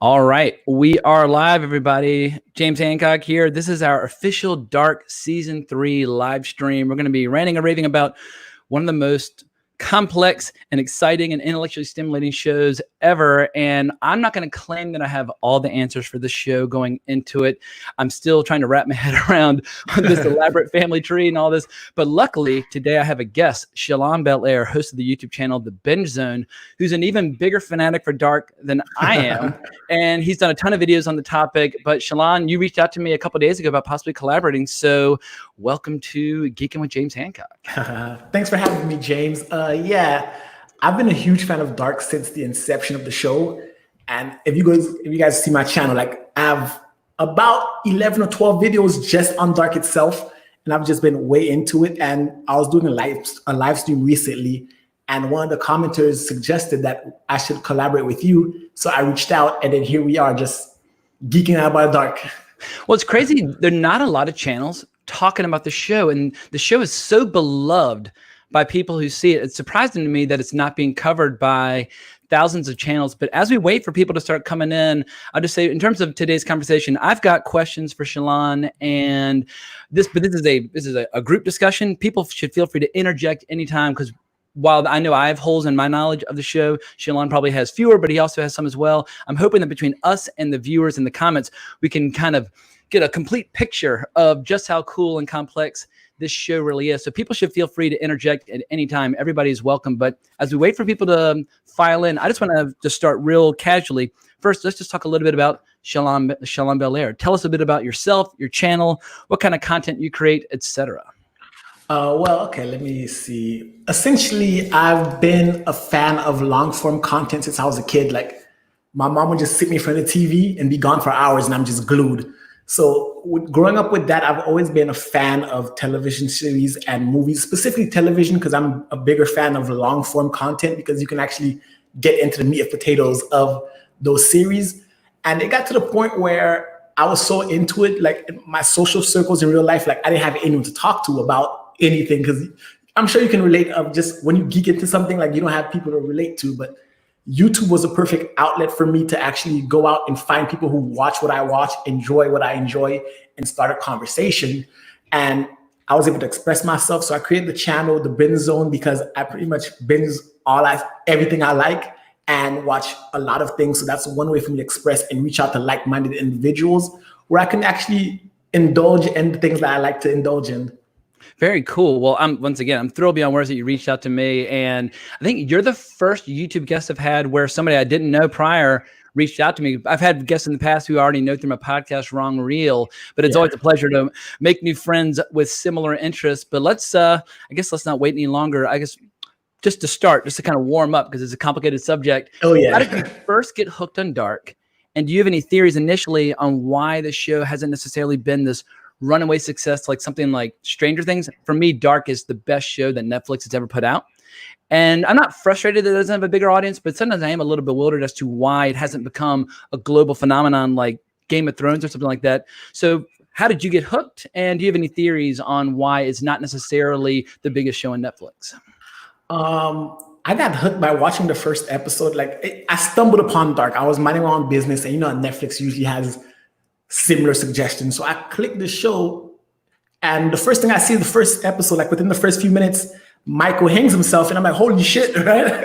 All right, we are live, everybody. James Hancock here. This is our official Dark Season 3 live stream. We're going to be ranting and raving about one of the most complex and exciting and intellectually stimulating shows ever. And I'm not going to claim that I have all the answers for this show going into it. I'm still trying to wrap my head around this elaborate family tree and all this. But luckily, today I have a guest, Chalan Bel-Air, host of the YouTube channel, The Binge Zone, who's an even bigger fanatic for Dark than I am. And he's done a ton of videos on the topic. But Chalan, you reached out to me a couple of days ago about possibly collaborating. So welcome to Geeking with James Hancock. Thanks for having me, James. Yeah, I've been a huge fan of Dark since the inception of the show. And if you guys see my channel, like I have about 11 or 12 videos just on Dark itself. And I've just been way into it. And I was doing a live stream recently. And one of the commenters suggested that I should collaborate with you. So I reached out, and then here we are just geeking out about Dark. Well, it's crazy. There are not a lot of channels talking about the show, and the show is so beloved by people who see it. It's surprising to me that it's not being covered by thousands of channels. But as we wait for people to start coming in, I'll just say, in terms of today's conversation, I've got questions for Chalan, and this is a group discussion. People should feel free to interject anytime, because while I know I have holes in my knowledge of the show, Chalan probably has fewer, but he also has some as well. I'm hoping that between us and the viewers in the comments, we can kind of get a complete picture of just how cool and complex this show really is. So people should feel free to interject at any time. Everybody's welcome. But as we wait for people to file in, I just want to just start real casually. First, let's just talk a little bit about Chalan Bel-Air. Tell us a bit about yourself, your channel, what kind of content you create, etc. Well, okay, let me see. Essentially, I've been a fan of long form content since I was a kid. Like my mom would just sit me in front of the TV and be gone for hours, and I'm just glued. So growing up with that, I've always been a fan of television series and movies, specifically television, because I'm a bigger fan of long form content, because you can actually get into the meat and potatoes of those series. And it got to the point where I was so into it, like in my social circles in real life, like I didn't have anyone to talk to about anything, because I'm sure you can relate of just when you geek into something, like you don't have people to relate to. But YouTube was a perfect outlet for me to actually go out and find people who watch what I watch, enjoy what I enjoy, and start a conversation. And I was able to express myself. So I created the channel, The Binge Zone, because I pretty much binge everything I like and watch a lot of things. So that's one way for me to express and reach out to like-minded individuals where I can actually indulge in the things that I like to indulge in. Very cool. Well, I'm thrilled beyond words that you reached out to me. And I think you're the first YouTube guest I've had where somebody I didn't know prior reached out to me. I've had guests in the past who I already know through my podcast, Wrong Reel, but it's always a pleasure to make new friends with similar interests. But let's not wait any longer. I guess just to start, just to kind of warm up, because it's a complicated subject. Oh, yeah. How did you first get hooked on Dark? And do you have any theories initially on why the show hasn't necessarily been this runaway success, like something like Stranger Things? For me, Dark is the best show that Netflix has ever put out. And I'm not frustrated that it doesn't have a bigger audience, but sometimes I am a little bewildered as to why it hasn't become a global phenomenon like Game of Thrones or something like that. So how did you get hooked? And do you have any theories on why it's not necessarily the biggest show on Netflix? I got hooked by watching the first episode. I stumbled upon Dark. I was minding my own business, and Netflix usually has similar suggestions. So I clicked the show, and the first thing I see, the first episode, like within the first few minutes, Michael hangs himself, and I'm like, holy shit, right?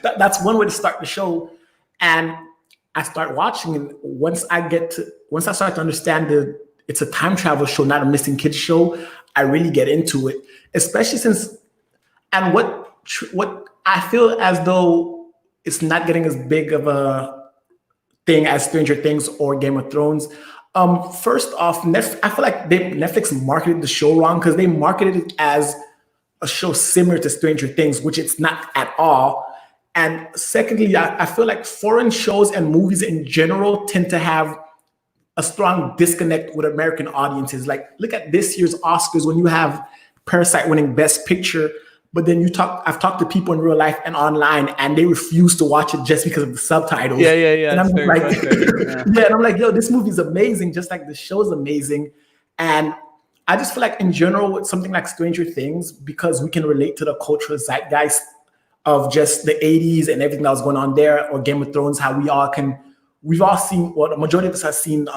That's one way to start the show. And I start watching, and once I start to understand that it's a time travel show, not a missing kids show, I really get into it, especially since, and what I feel as though it's not getting as big of a thing as Stranger Things or Game of Thrones. First off, I feel like Netflix marketed the show wrong, because they marketed it as a show similar to Stranger Things, which it's not at all. And secondly, I feel like foreign shows and movies in general tend to have a strong disconnect with American audiences. Like, look at this year's Oscars when you have Parasite winning Best Picture, but then I've talked to people in real life and online, and they refuse to watch it just because of the subtitles. Yeah. And I'm like, and I'm like, yo, this movie's amazing, just like the show's amazing. And I just feel like in general, with something like Stranger Things, because we can relate to the cultural zeitgeist of just the 80s and everything that was going on there, or Game of Thrones, how we all can we've all seen, well, the majority of us has seen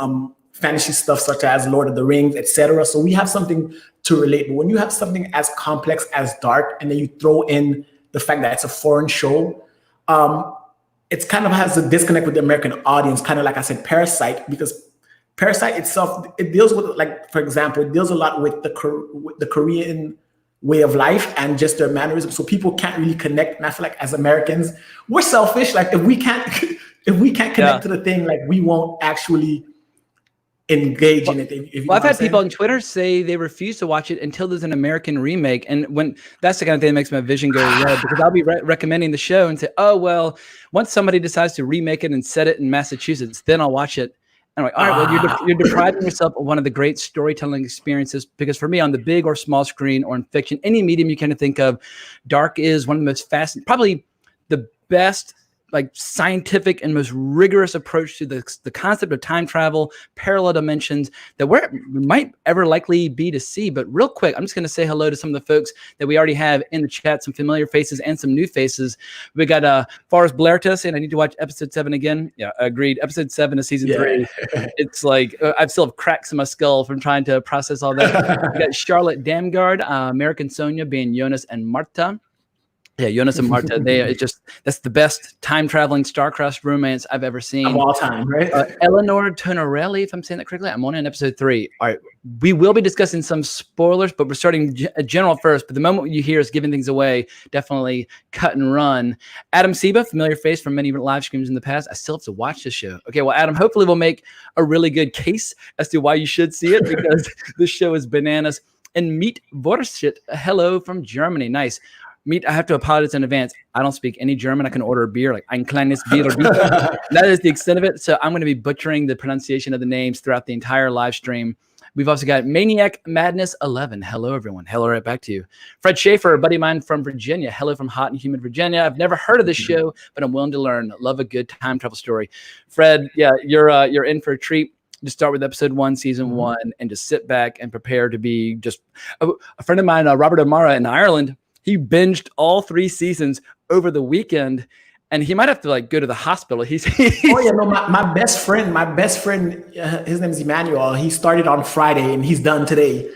fantasy stuff such as Lord of the Rings, etc. So we have something to relate. But when you have something as complex as Dark, and then you throw in the fact that it's a foreign show, it's kind of has a disconnect with the American audience, kind of like I said, Parasite, because Parasite itself, it deals with, like, for example, it deals a lot with the Korean way of life and just their mannerisms. So people can't really connect. And I feel like as Americans, we're selfish. Like if we can't connect to the thing, like we won't actually engage in it. I've had people on Twitter say they refuse to watch it until there's an American remake. And when that's the kind of thing that makes my vision go red, because I'll be recommending the show and say, oh, well, once somebody decides to remake it and set it in Massachusetts, then I'll watch it. And I'm like, all right, well, you're depriving yourself of one of the great storytelling experiences, because for me, on the big or small screen or in fiction, any medium you kind of think of, Dark is one of the most fascinating, probably the best, like, scientific and most rigorous approach to the concept of time travel, parallel dimensions that we might ever likely be to see. But real quick, I'm just going to say hello to some of the folks that we already have in the chat, some familiar faces and some new faces. We got Forrest Blairta saying, I need to watch episode 7 again. Yeah, agreed. Episode 7 of season 3. It's like, I still have cracks in my skull from trying to process all that. We got Charlotte Damgard, American Sonia being Jonas and Marta. Yeah, Jonas and Marta, that's the best time-traveling star-crossed romance I've ever seen. Of all time, right? Eleanor Tonorelli, if I'm saying that correctly. I'm only in episode 3. All right, we will be discussing some spoilers, but we're starting general first. But the moment you hear us giving things away, definitely cut and run. Adam Seba, familiar face from many live streams in the past. I still have to watch this show. Okay, well, Adam, hopefully we'll make a really good case as to why you should see it, because this show is bananas. And Meet Vorschit, hello from Germany. Nice. Meet, I have to apologize in advance. I don't speak any German. I can order a beer, like ein kleines Bier. That is the extent of it. So I'm going to be butchering the pronunciation of the names throughout the entire live stream. We've also got Maniac Madness 11. Hello, everyone. Hello, right back to you. Fred Schaefer, a buddy of mine from Virginia. Hello from hot and humid Virginia. I've never heard of this show, but I'm willing to learn. Love a good time travel story. Fred, yeah, you're in for a treat. Just start with episode 1, season 1, and just sit back and prepare to be just a friend of mine, Robert O'Mara in Ireland. He binged all 3 seasons over the weekend, and he might have to like go to the hospital. Oh yeah, no, my best friend, his name is Emmanuel. He started on Friday and he's done today.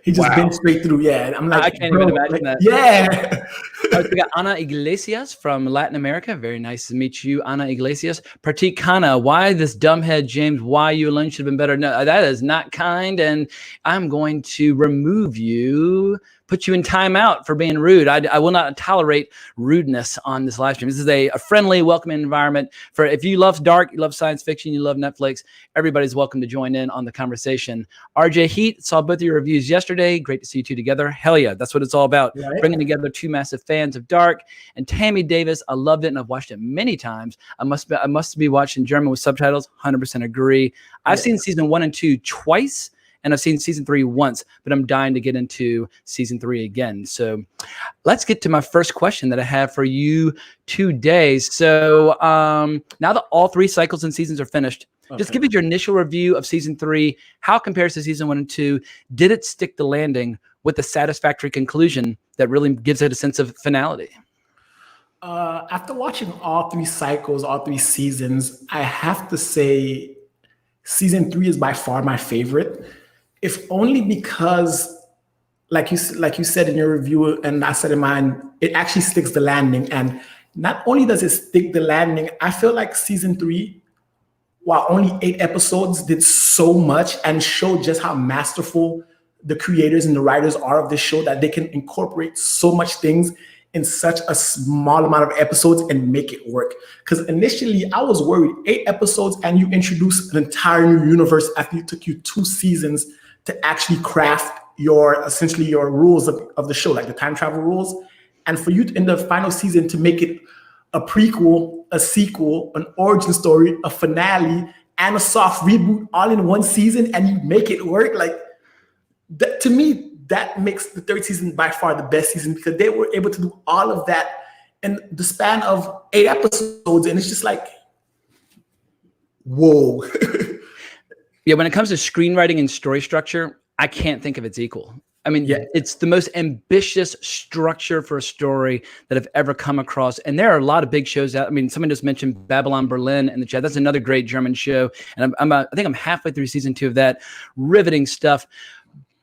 He just binged straight through. Yeah, I'm like, I can't even imagine that. Yeah. We got Ana Iglesias from Latin America. Very nice to meet you, Ana Iglesias. Pratik Khanna, why this dumbhead, James? Why you alone should have been better? No, that is not kind, and I'm going to remove you. Put you in timeout for being rude. I will not tolerate rudeness on this live stream. This is a friendly, welcoming environment for if you love Dark, you love science fiction, you love Netflix, everybody's welcome to join in on the conversation. RJ Heat, saw both of your reviews yesterday. Great to see you two together. Hell yeah, that's what it's all about. Right. Bringing together 2 massive fans of Dark. And Tammy Davis, I loved it and I've watched it many times. I must be watching German with subtitles. 100% agree. I've seen season 1 and 2 twice. And I've seen season 3 once, but I'm dying to get into season 3 again. So let's get to my first question that I have for you today. So now that all 3 cycles and seasons are finished, just give us your initial review of season 3. How it compares to season 1 and 2? Did it stick the landing with a satisfactory conclusion that really gives it a sense of finality? After watching all 3 cycles, all 3 seasons, I have to say season 3 is by far my favorite. If only because, like you said in your review, and I said in mine, it actually sticks the landing. And not only does it stick the landing, I feel like season 3, while only 8 episodes, did so much and showed just how masterful the creators and the writers are of this show, that they can incorporate so much things in such a small amount of episodes and make it work. Because initially I was worried, 8 episodes and you introduce an entire new universe after it took you 2 seasons to actually craft essentially your rules of the show, like the time travel rules. And for you in the final season to make it a prequel, a sequel, an origin story, a finale, and a soft reboot all in 1 season, and you make it work, like that, to me, that makes the 3rd season by far the best season, because they were able to do all of that in the span of 8 episodes. And it's just like, whoa. Yeah, when it comes to screenwriting and story structure, I can't think of its equal. I mean, it's the most ambitious structure for a story that I've ever come across. And there are a lot of big shows out. I mean, someone just mentioned Babylon Berlin in the chat. That's another great German show. And I think I'm halfway through season 2 of that. Riveting stuff.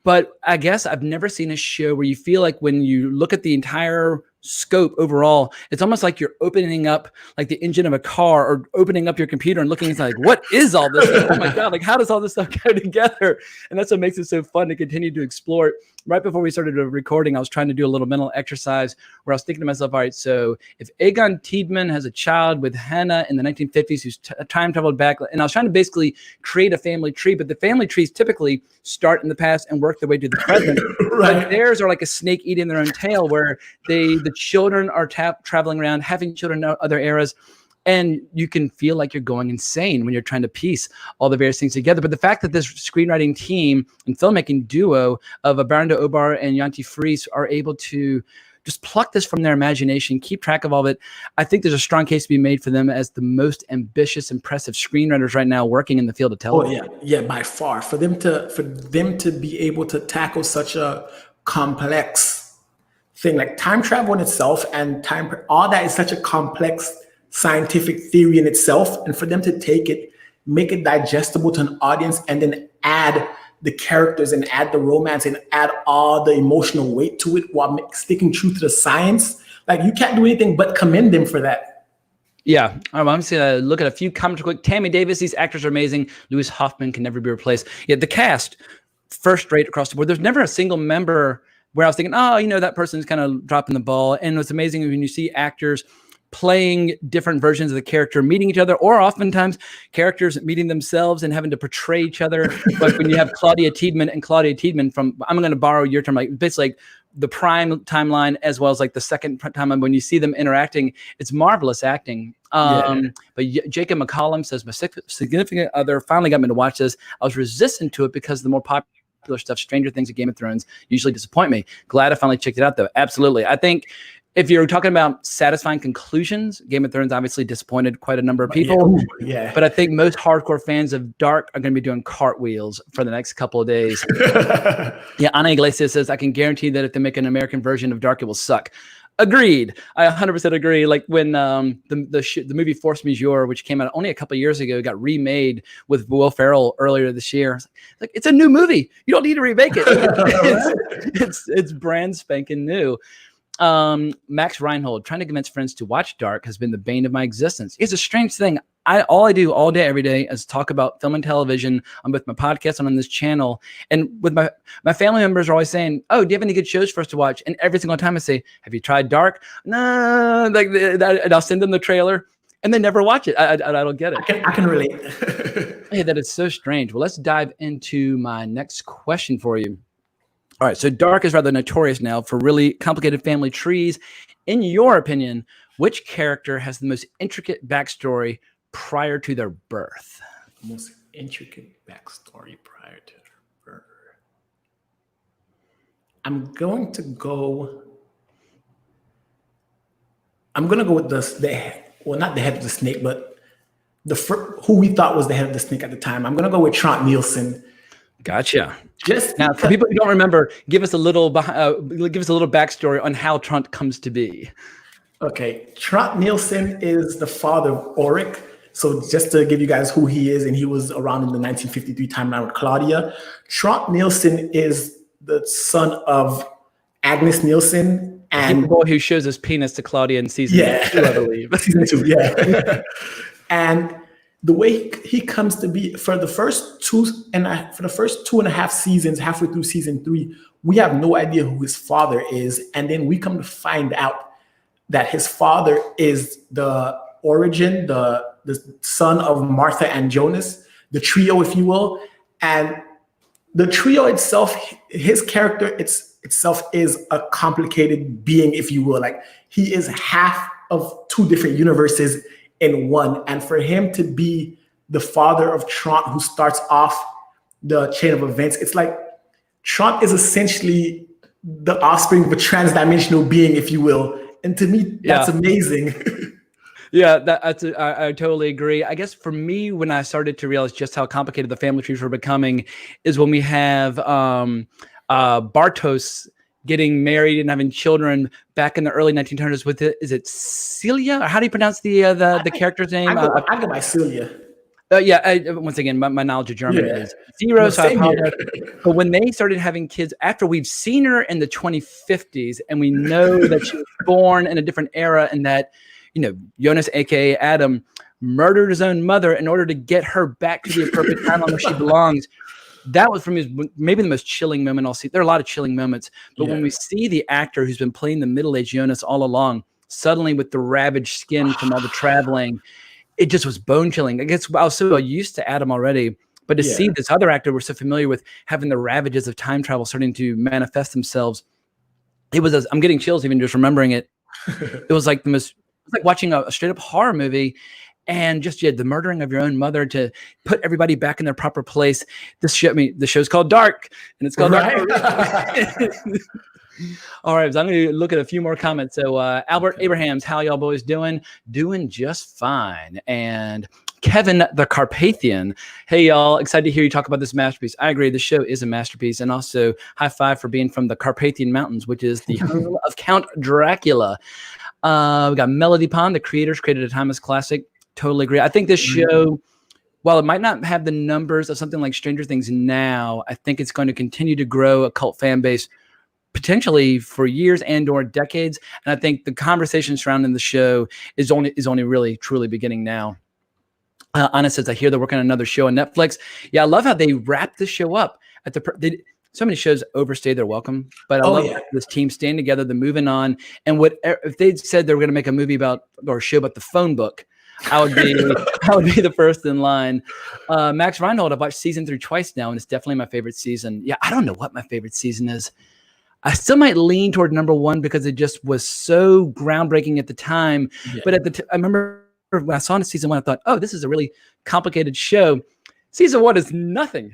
But I guess I've never seen a show where you feel like when you look at the entire scope overall, it's almost like you're opening up like the engine of a car or opening up your computer and looking inside, like, what is all this? Oh my God, like how does all this stuff go together? And that's what makes it so fun to continue to explore it. Right before we started recording, I was trying to do a little mental exercise where I was thinking to myself, all right, so if Egon Tiedemann has a child with Hannah in the 1950s who's time traveled back, and I was trying to basically create a family tree, but the family trees typically start in the past and work their way to the present. Right. But theirs are like a snake eating their own tail, where the children are traveling around, having children in other eras. And you can feel like you're going insane when you're trying to piece all the various things together. But the fact that this screenwriting team and filmmaking duo of Bernd Obar and Janti Fries are able to just pluck this from their imagination, keep track of all of it, I think there's a strong case to be made for them as the most ambitious, impressive screenwriters right now working in the field of television. Oh yeah, by far. For them to be able to tackle such a complex thing like time travel in itself and all that is such a complex scientific theory in itself, and for them to take it, make it digestible to an audience, and then add the characters and add the romance and add all the emotional weight to it while sticking true to the science, like you can't do anything but commend them for that. Yeah, I'm just gonna look at a few comments quick. Tammy Davis, these actors are amazing. Lewis Hoffman can never be replaced. Yeah, the cast, first rate across the board. There's never a single member where I was thinking, oh, that person's kind of dropping the ball. And what's amazing when you see actors playing different versions of the character, meeting each other, or oftentimes characters meeting themselves and having to portray each other. Like when you have Claudia Tiedemann from, I'm going to borrow your term, like basically like the prime timeline as well as like the second timeline, when you see them interacting, it's marvelous acting. But Jacob McCollum says, my significant other finally got me to watch this. I was resistant to it because the more popular stuff, Stranger Things and Game of Thrones, usually disappoint me. Glad I finally checked it out though. Absolutely. I think if you're talking about satisfying conclusions, Game of Thrones obviously disappointed quite a number of people. Yeah. But I think most hardcore fans of Dark are going to be doing cartwheels for the next couple of days. Yeah, Ana Iglesias says, I can guarantee that if they make an American version of Dark, it will suck. Agreed. I 100% agree. Like when the movie Force Majeure, which came out only a couple of years ago, got remade with Will Ferrell earlier this year. Like, it's a new movie. You don't need to remake it. It's brand spanking new. Max Reinhold, trying to convince friends to watch Dark has been the bane of my existence. It's a strange thing. All I do all day, every day is talk about film and television on both my podcast and on this channel. And with my family members are always saying, oh, do you have any good shows for us to watch? And every single time I say, have you tried Dark? No, and I'll send them the trailer and they never watch it. I don't get it. I can relate. Hey, that is so strange. Well, let's dive into my next question for you. All right, so Dark is rather notorious now for really complicated family trees. In your opinion, which character has the most intricate backstory prior to their birth? Most intricate backstory prior to their birth. I'm going to go with not the head of the snake, but who we thought was the head of the snake at the time. I'm going to go with Trant Nielsen. Gotcha. Just now, for people who don't remember, give us a little backstory on how Trant comes to be. Okay, Trant Nielsen is the father of Ulrich. So just to give you guys who he is, and he was around in the 1953 timeline with Claudia. Trant Nielsen is the son of Agnes Nielsen, and the boy who shows his penis to Claudia in season 2, I believe. Season 2, yeah. And the way he comes to be for the first 2.5 seasons, halfway through season 3, we have no idea who his father is, and then we come to find out that his father is the origin, the son of Martha and Jonas, the trio, if you will, and the trio itself, his character itself is a complicated being, if you will. Like, he is half of 2 different universes in one. And for him to be the father of Trant, who starts off the chain of events, it's like Trant is essentially the offspring of a transdimensional being, if you will. And to me, that's amazing. Yeah, I totally agree. I guess for me, when I started to realize just how complicated the family trees were becoming is when we have Bartos getting married and having children back in the early 1900s with is it Celia? Or how do you pronounce the character's name? I go by Celia. Once again, my knowledge of German is zero, so I apologize. But when they started having kids, after we've seen her in the 2050s, and we know that she was born in a different era, and that, Jonas, aka Adam, murdered his own mother in order to get her back to the appropriate timeline where she belongs. That was, for me, maybe the most chilling moment I'll see. There are a lot of chilling moments, but when we see the actor who's been playing the middle-aged Jonas all along, suddenly with the ravaged skin from all the traveling, it just was bone-chilling. I guess I was so used to Adam already, but to see this other actor we're so familiar with having the ravages of time travel starting to manifest themselves, I'm getting chills even just remembering it. It was like watching a straight-up horror movie. And just the murdering of your own mother to put everybody back in their proper place. The show's called Dark, and it's called Dark. All right, so I'm going to look at a few more comments. So Albert Abrahams, how y'all boys doing? Doing just fine. And Kevin the Carpathian, hey y'all, excited to hear you talk about this masterpiece. I agree, the show is a masterpiece, and also high five for being from the Carpathian Mountains, which is the home of Count Dracula. We got Melody Pond, the creators created a timeless classic. Totally agree. I think this show, while it might not have the numbers of something like Stranger Things now, I think it's going to continue to grow a cult fan base potentially for years and/or decades. And I think the conversation surrounding the show is only really truly beginning now. Anna says, I hear they're working on another show on Netflix. Yeah, I love how they wrap this show up at so many shows overstay their welcome, but I love this team staying together, they're moving on. And if they'd said they were going to make a movie about or a show about the phone book, I would be the first in line. Max Reinhold, I've watched season 3 twice now, and it's definitely my favorite season. Yeah, I don't know what my favorite season is. I still might lean toward number 1 because it just was so groundbreaking at the time. Yeah. But I remember when I saw it in season 1, I thought, oh, this is a really complicated show. Season 1 is nothing.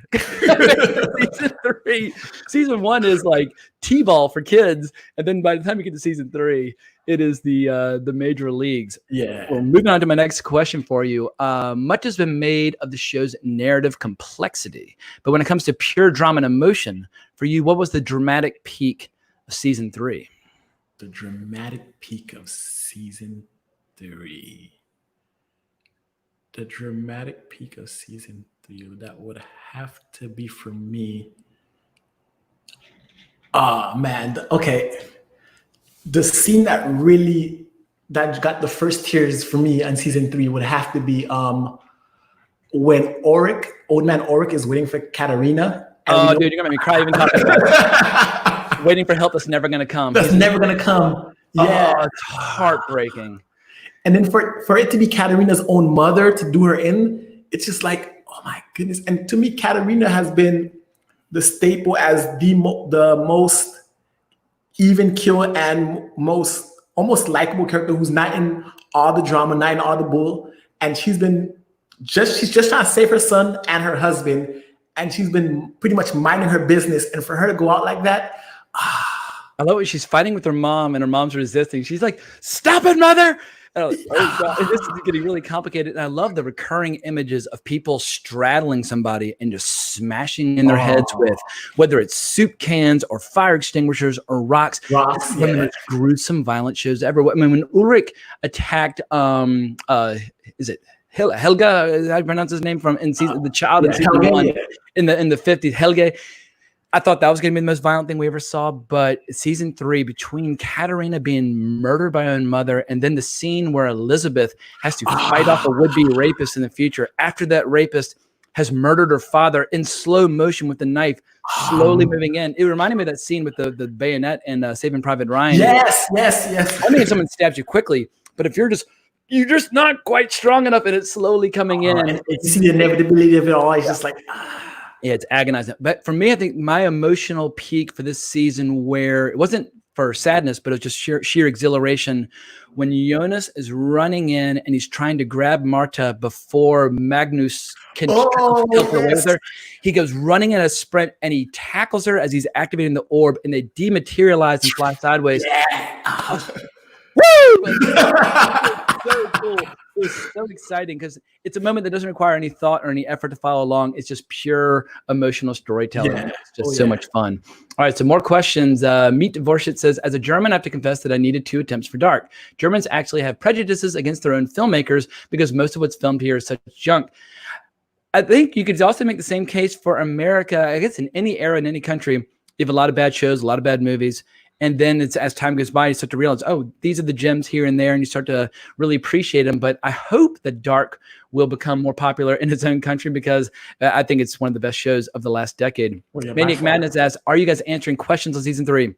Season 1 is like T-ball for kids, and then by the time you get to season 3, it is the major leagues. Yeah. Well, moving on to my next question for you. Much has been made of the show's narrative complexity, but when it comes to pure drama and emotion, for you, what was the dramatic peak of season 3? The dramatic peak of season 3. The dramatic peak of season 3. That would have to be for me. Oh man. Okay. The scene that got the first tears for me on season 3 would have to be when old man Ulrich is waiting for Katarina. Oh, dude, you're gonna make me cry even talking about it. Waiting for help that's never gonna come. That's never gonna come. Yeah, it's heartbreaking. And then for it to be Katarina's own mother to do her in, it's just like, oh my goodness. And to me, Katarina has been the staple as the most even keel and most almost likable character who's not in all the drama, not in all the bull. And she's just trying to save her son and her husband. And she's been pretty much minding her business. And for her to go out like that, I love it. She's fighting with her mom and her mom's resisting. She's like, stop it, mother. Oh, God. This is getting really complicated. And I love the recurring images of people straddling somebody and just smashing in their heads with, whether it's soup cans or fire extinguishers or rocks. One of the most gruesome, violent shows ever. I mean, when Ulrich attacked, is it Helga? How do you pronounce his name from in season, the child in season 1 in the 50s? Helga. I thought that was going to be the most violent thing we ever saw, but season 3, between Katarina being murdered by her own mother and then the scene where Elizabeth has to fight off a would-be rapist in the future after that rapist has murdered her father in slow motion with the knife, slowly moving in. It reminded me of that scene with the bayonet and Saving Private Ryan. Yes. I mean, if someone stabs you quickly, but if you're just not quite strong enough and it's slowly coming in. And you see the inevitability of it all. It's just like... Yeah, it's agonizing. But for me, I think my emotional peak for this season, where it wasn't for sadness, but it was just sheer exhilaration, when Jonas is running in and he's trying to grab Marta before Magnus can help her away with her. He goes running in a sprint and he tackles her as he's activating the orb, and they dematerialize and fly sideways. Yeah. Woo! So cool. It was so exciting because it's a moment that doesn't require any thought or any effort to follow along. It's just pure emotional storytelling. Yeah. It's just so much fun. All right, so more questions. Meet Dvorshet says, as a German, I have to confess that I needed 2 attempts for Dark. Germans actually have prejudices against their own filmmakers because most of what's filmed here is such junk. I think you could also make the same case for America. I guess in any era, in any country, you have a lot of bad shows, a lot of bad movies. And then it's as time goes by, you start to realize, oh, these are the gems here and there, and you start to really appreciate them. But I hope that Dark will become more popular in its own country because I think it's one of the best shows of the last decade. Maniac Madness asks, are you guys answering questions on season 3?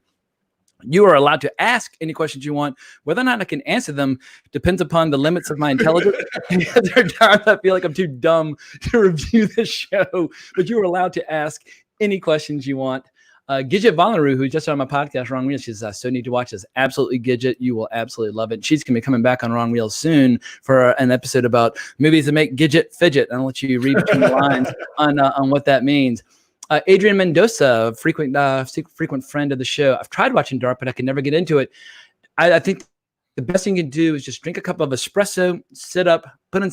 You are allowed to ask any questions you want. Whether or not I can answer them depends upon the limits of my intelligence. There are times I feel like I'm too dumb to review this show, but you are allowed to ask any questions you want. Gidget Valeru, who just on my podcast, Wrong Reels, she says, I so need to watch this. Absolutely, Gidget. You will absolutely love it. She's going to be coming back on Wrong Reels soon for an episode about movies that make Gidget fidget. I'll let you read between the lines on what that means. Adrian Mendoza, frequent friend of the show. I've tried watching Dark, but I can never get into it. I think the best thing you can do is just drink a cup of espresso, sit up, put on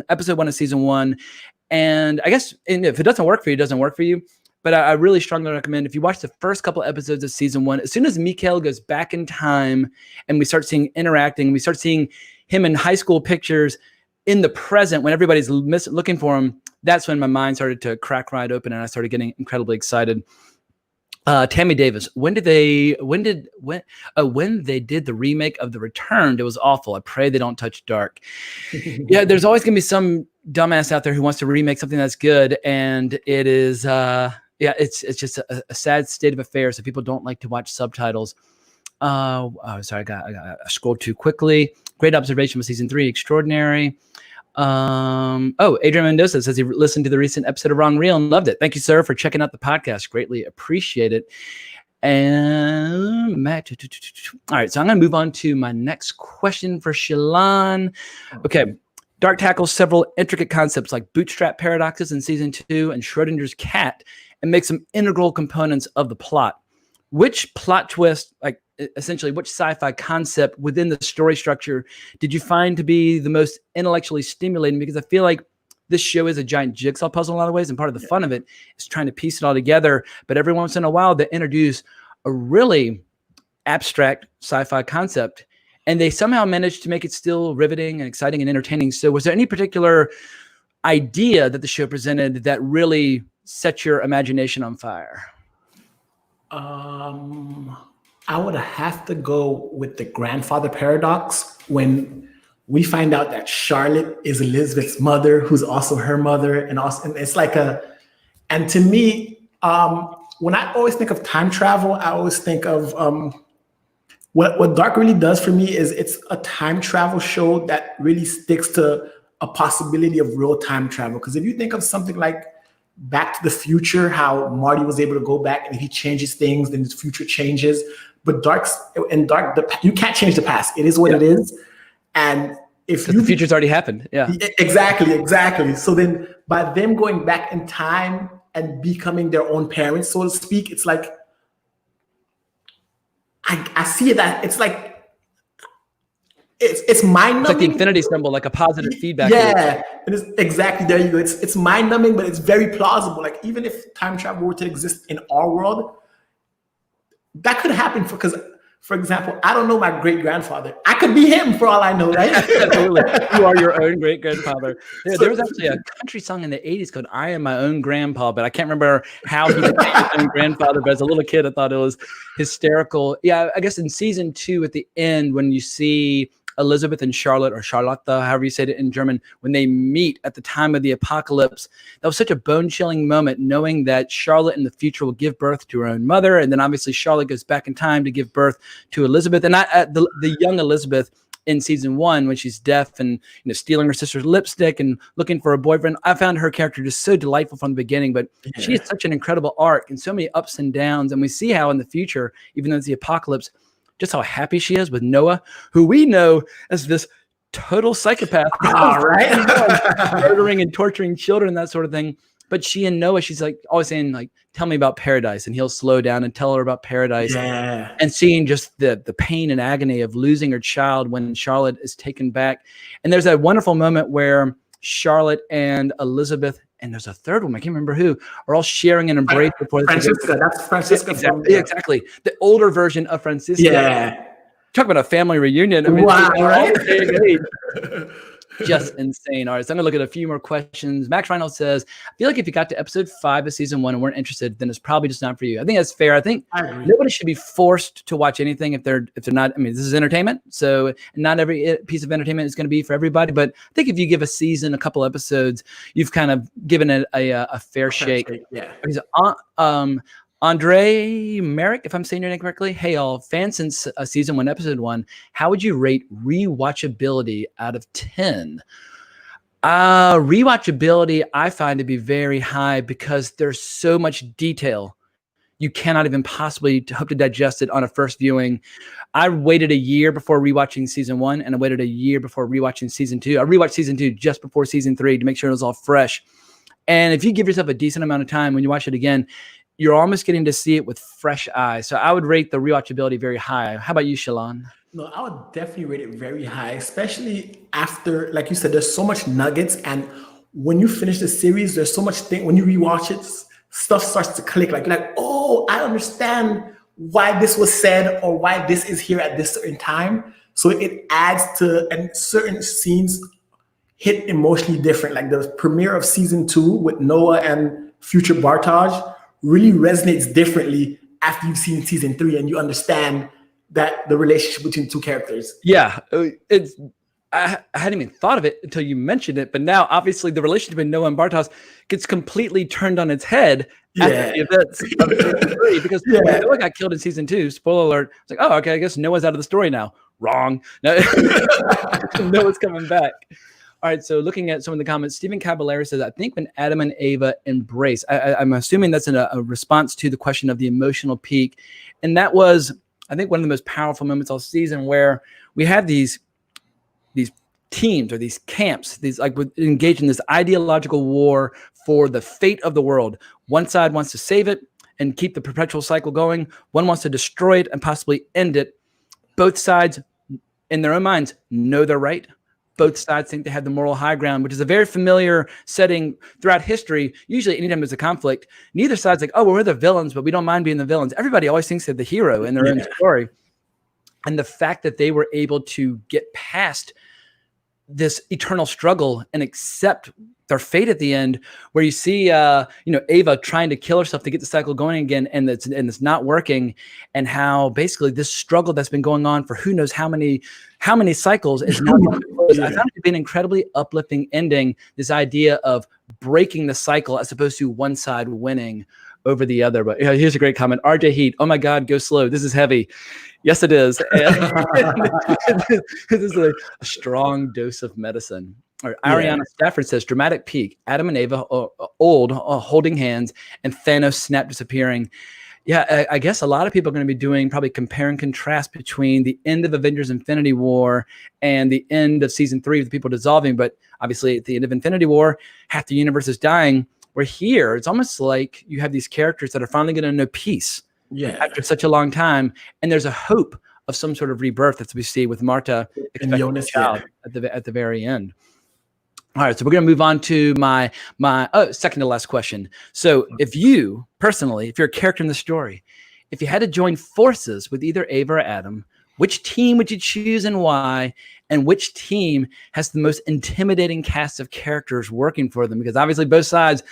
episode 1 of season 1. And I guess if it doesn't work for you, it doesn't work for you. But I really strongly recommend if you watch the first couple episodes of season 1, as soon as Mikhail goes back in time and we start seeing interacting, we start seeing him in high school pictures in the present when everybody's looking for him, that's when my mind started to crack wide open and I started getting incredibly excited. Tammy Davis, when they did the remake of The Returned, it was awful. I pray they don't touch Dark. Yeah, there's always gonna be some dumbass out there who wants to remake something that's good, and it is it's just a sad state of affairs. So people don't like to watch subtitles. Sorry, I scrolled too quickly. Great observation with season 3, extraordinary. Adrian Mendoza says he listened to the recent episode of Wrong Reel and loved it. Thank you, sir, for checking out the podcast. Greatly appreciate it. And Matt, all right, so I'm going to move on to my next question for Chalan. Okay. Dark tackles several intricate concepts like bootstrap paradoxes in season 2 and Schrodinger's cat and makes them integral components of the plot. Which plot twist, like essentially which sci-fi concept within the story structure did you find to be the most intellectually stimulating? Because I feel like this show is a giant jigsaw puzzle in a lot of ways, and part of the fun of it is trying to piece it all together. But every once in a while, they introduce a really abstract sci-fi concept, and they somehow managed to make it still riveting and exciting and entertaining. So was there any particular idea that the show presented that really set your imagination on fire? I would have to go with the grandfather paradox when we find out that Charlotte is Elizabeth's mother, who's also her mother, and it's like and to me, when I always think of time travel, I always think of what Dark really does for me is it's a time travel show that really sticks to a possibility of real time travel. Because if you think of something like Back to the Future, how Marty was able to go back and if he changes things, then his future changes. But Dark, you can't change the past. It is what it is. And if the future's already happened. Yeah. Exactly. So then by them going back in time and becoming their own parents, so to speak, it's like I see that it's like it's mind-numbing. It's like the infinity symbol, like a positive feedback. Yeah, it is exactly, there you go. It's mind-numbing, but it's very plausible. Like even if time travel were to exist in our world, that could happen because, for example, I don't know my great-grandfather. I could be him for all I know, right? Absolutely. You are your own great-grandfather. Yeah, there was actually a country song in the 80s called I Am My Own Grandpa, but I can't remember how he became his own grandfather. But as a little kid, I thought it was hysterical. Yeah, I guess in season 2 at the end, when you see Elizabeth and Charlotte, or Charlotte, however you say it in German, when they meet at the time of the apocalypse, that was such a bone-chilling moment, knowing that Charlotte in the future will give birth to her own mother, and then obviously Charlotte goes back in time to give birth to Elizabeth, and the young Elizabeth in season 1 when she's deaf and stealing her sister's lipstick and looking for a boyfriend. I found her character just so delightful from the beginning, but she has such an incredible arc and so many ups and downs, and we see how in the future, even though it's the apocalypse, just how happy she is with Noah, who we know as this total psychopath, right? Murdering and torturing children, that sort of thing. But she and Noah, she's like always saying like, tell me about paradise. And he'll slow down and tell her about paradise. Yeah. And seeing just the pain and agony of losing her child when Charlotte is taken back. And there's that wonderful moment where Charlotte and Elizabeth, and there's a third one, I can't remember who, are all sharing an embrace before Francisca. That's Francisca. Exactly. The older version of Francisca. Yeah. Talk about a family reunion. I mean, wow, right? Just insane. All right, so I'm gonna look at a few more questions. Max Reynolds says, I feel like if you got to episode 5 of season 1 and weren't interested, then it's probably just not for you. I think that's fair. I think nobody should be forced to watch anything if they're not. I mean, this is entertainment, so not every piece of entertainment is going to be for everybody. But I think if you give a season, a couple episodes, you've kind of given it a fair shake. Yeah. Andre Merrick, if I'm saying your name correctly. Hey, all fans since season 1, episode 1, how would you rate rewatchability out of 10? Rewatchability, I find to be very high because there's so much detail. You cannot even possibly hope to digest it on a first viewing. I waited a year before rewatching season 1, and I waited a year before rewatching season 2. I rewatched season 2 just before season 3 to make sure it was all fresh. And if you give yourself a decent amount of time when you watch it again, you're almost getting to see it with fresh eyes. So I would rate the rewatchability very high. How about you, Chalan? No, I would definitely rate it very high, especially after, like you said, there's so much nuggets. And when you finish the series, there's so much thing. When you rewatch it, stuff starts to click. Like, oh, I understand why this was said or why this is here at this certain time. So it adds to, and certain scenes hit emotionally different. Like the premiere of season 2 with Noah and future Bartage really resonates differently after you've seen season 3 and you understand that the relationship between two characters. Yeah, I hadn't even thought of it until you mentioned it, but now obviously the relationship between Noah and Bartos gets completely turned on its head after the events of season 3 because when Noah got killed in season 2, spoiler alert, it's like, oh, okay, I guess Noah's out of the story now. Wrong. No, Noah's coming back. All right, so looking at some of the comments, Stephen Caballero says, I think when Adam and Ava embrace, I'm assuming that's a response to the question of the emotional peak. And that was, I think, one of the most powerful moments all season where we have these teams or these camps, these like engaged in this ideological war for the fate of the world. One side wants to save it and keep the perpetual cycle going. One wants to destroy it and possibly end it. Both sides, in their own minds, know they're right. Both sides think they have the moral high ground, which is a very familiar setting throughout history. Usually anytime there's a conflict, neither side's like, oh, well, we're the villains, but we don't mind being the villains. Everybody always thinks they're the hero in their own story. And the fact that they were able to get past this eternal struggle and accept their fate at the end, where you see, Ava trying to kill herself to get the cycle going again, and it's not working, and how basically this struggle that's been going on for who knows how many cycles is now closed. I found it to be an incredibly uplifting ending. This idea of breaking the cycle as opposed to one side winning over the other. But here's a great comment. RJ Heat, oh my God, go slow. This is heavy. Yes, it is. This is a strong dose of medicine. Or Ariana Stafford says, dramatic peak. Adam and Ava old, holding hands, and Thanos snap disappearing. Yeah, I guess a lot of people are going to be doing probably compare and contrast between the end of Avengers Infinity War and the end of season 3 with the people dissolving. But obviously at the end of Infinity War, half the universe is dying. Where here, it's almost like you have these characters that are finally going to know peace after such a long time. And there's a hope of some sort of rebirth that we see with Marta and Jonas at the very end. All right, so we're going to move on to my second to last question. So if you, personally, if you're a character in the story, if you had to join forces with either Ava or Adam, which team would you choose and why? And which team has the most intimidating cast of characters working for them? Because obviously both sides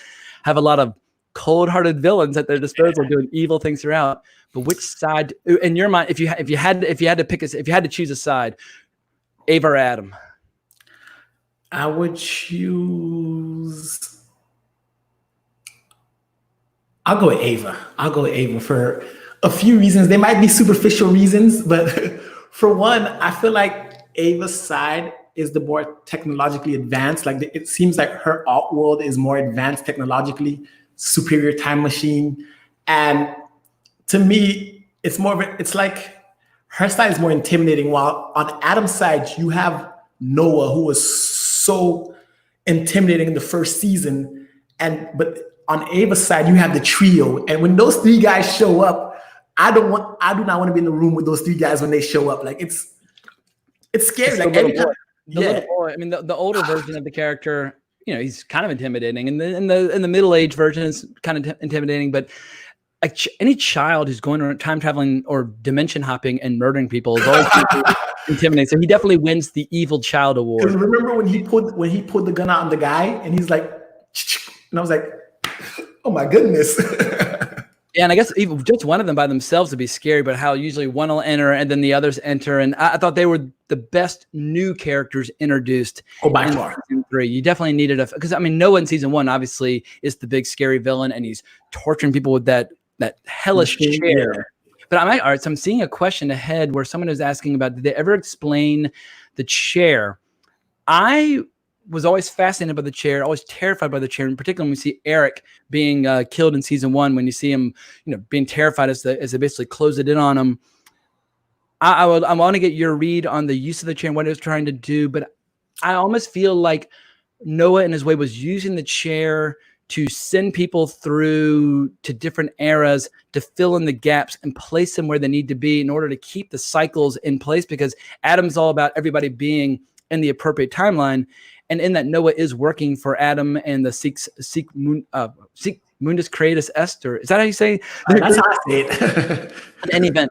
have a lot of cold-hearted villains at their disposal doing evil things throughout. But which side, in your mind, if you had to choose a side, Ava or Adam? I would choose. I'll go with Ava. For a few reasons. They might be superficial reasons, but for one, I feel like Ava's side is the more technologically advanced. Like it seems like her alt world is more advanced technologically, superior time machine. And to me, it's like her side is more intimidating. While on Adam's side, you have Noah, who was so intimidating in the first season. but on Ava's side, you have the trio. And when those three guys show up, I do not want to be in the room with those three guys when they show up. Like it's scary. It's like every time, the little boy. I mean, the older version of the character, he's kind of intimidating, and in the middle-aged version is kind of intimidating. But any child who's going around time traveling or dimension hopping and murdering people is always intimidating. So he definitely wins the evil child award. Because remember when he pulled the gun out on the guy and he's like, and I was like, oh my goodness. Yeah, and I guess even just one of them by themselves would be scary, but how usually one will enter and then the others enter. And I thought they were the best new characters introduced. Oh, by far. Season 3. You definitely needed because Noah in season 1 obviously is the big scary villain, and he's torturing people with that hellish chair. But all right, so I'm seeing a question ahead where someone is asking about, did they ever explain the chair? I was always fascinated by the chair, always terrified by the chair, in particular when we see Eric being killed in season 1, when you see him, being terrified as they basically close it in on him. I want to get your read on the use of the chair and what it was trying to do, but I almost feel like Noah in his way was using the chair to send people through to different eras to fill in the gaps and place them where they need to be in order to keep the cycles in place, because Adam's all about everybody being in the appropriate timeline. And in that, Noah is working for Adam and the Sic Mundus Creatus Est. Is that how you say? That's how I say it. In any event,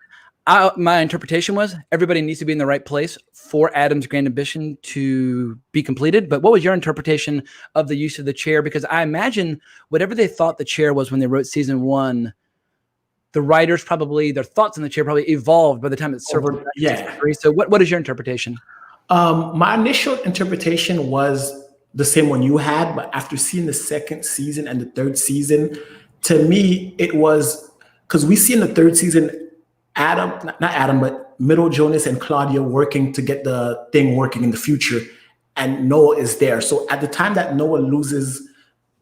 my interpretation was everybody needs to be in the right place for Adam's grand ambition to be completed. But what was your interpretation of the use of the chair? Because I imagine whatever they thought the chair was when they wrote season 1, the writers their thoughts on the chair probably evolved by the time it's circled. Yeah. So what is your interpretation? My initial interpretation was the same one you had, but after seeing the second season and the third season, to me, it was because we see in the third season, not Adam, but Middle Jonas and Claudia working to get the thing working in the future, and Noah is there. So at the time that Noah loses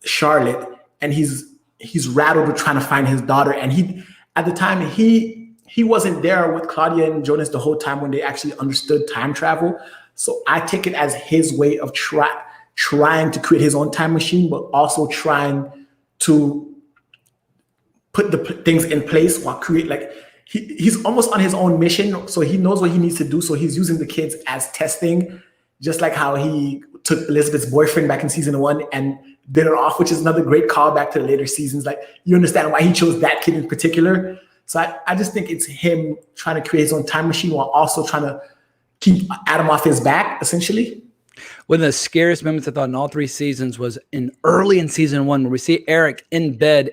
Charlotte, and he's rattled with trying to find his daughter, and at the time he wasn't there with Claudia and Jonas the whole time when they actually understood time travel. So I take it as his way of trying to create his own time machine, but also trying to put the things in place while he's almost on his own mission. So he knows what he needs to do. So he's using the kids as testing, just like how he took Elizabeth's boyfriend back in season 1 and bit her off, which is another great callback to the later seasons. Like, you understand why he chose that kid in particular. So I just think it's him trying to create his own time machine while also trying to keep Adam off his back, essentially. One of the scariest moments I thought in all 3 seasons was early in season 1, where we see Eric in bed,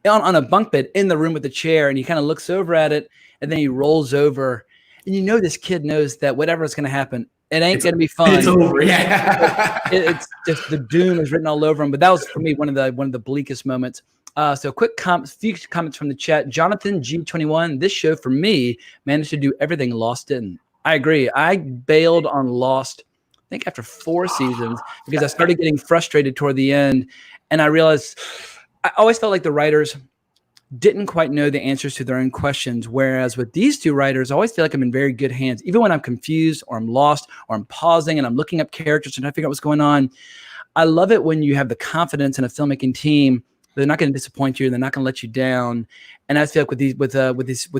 on a bunk bed in the room with the chair, and he kind of looks over at it, and then he rolls over. And this kid knows that whatever is going to happen, it ain't going to be fun. It's over, yeah. It's just the doom is written all over him. But that was, for me, one of the bleakest moments. So few comments from the chat. Jonathan G21, this show for me managed to do everything Lost didn't. I agree. I bailed on Lost, I think after 4 seasons, because I started getting frustrated toward the end. And I realized I always felt like the writers didn't quite know the answers to their own questions. Whereas with these 2 writers, I always feel like I'm in very good hands. Even when I'm confused or I'm lost or I'm pausing and I'm looking up characters and trying to figure out what's going on. I love it when you have the confidence in a filmmaking team. They're not going to disappoint you. They're not going to let you down. And I feel like with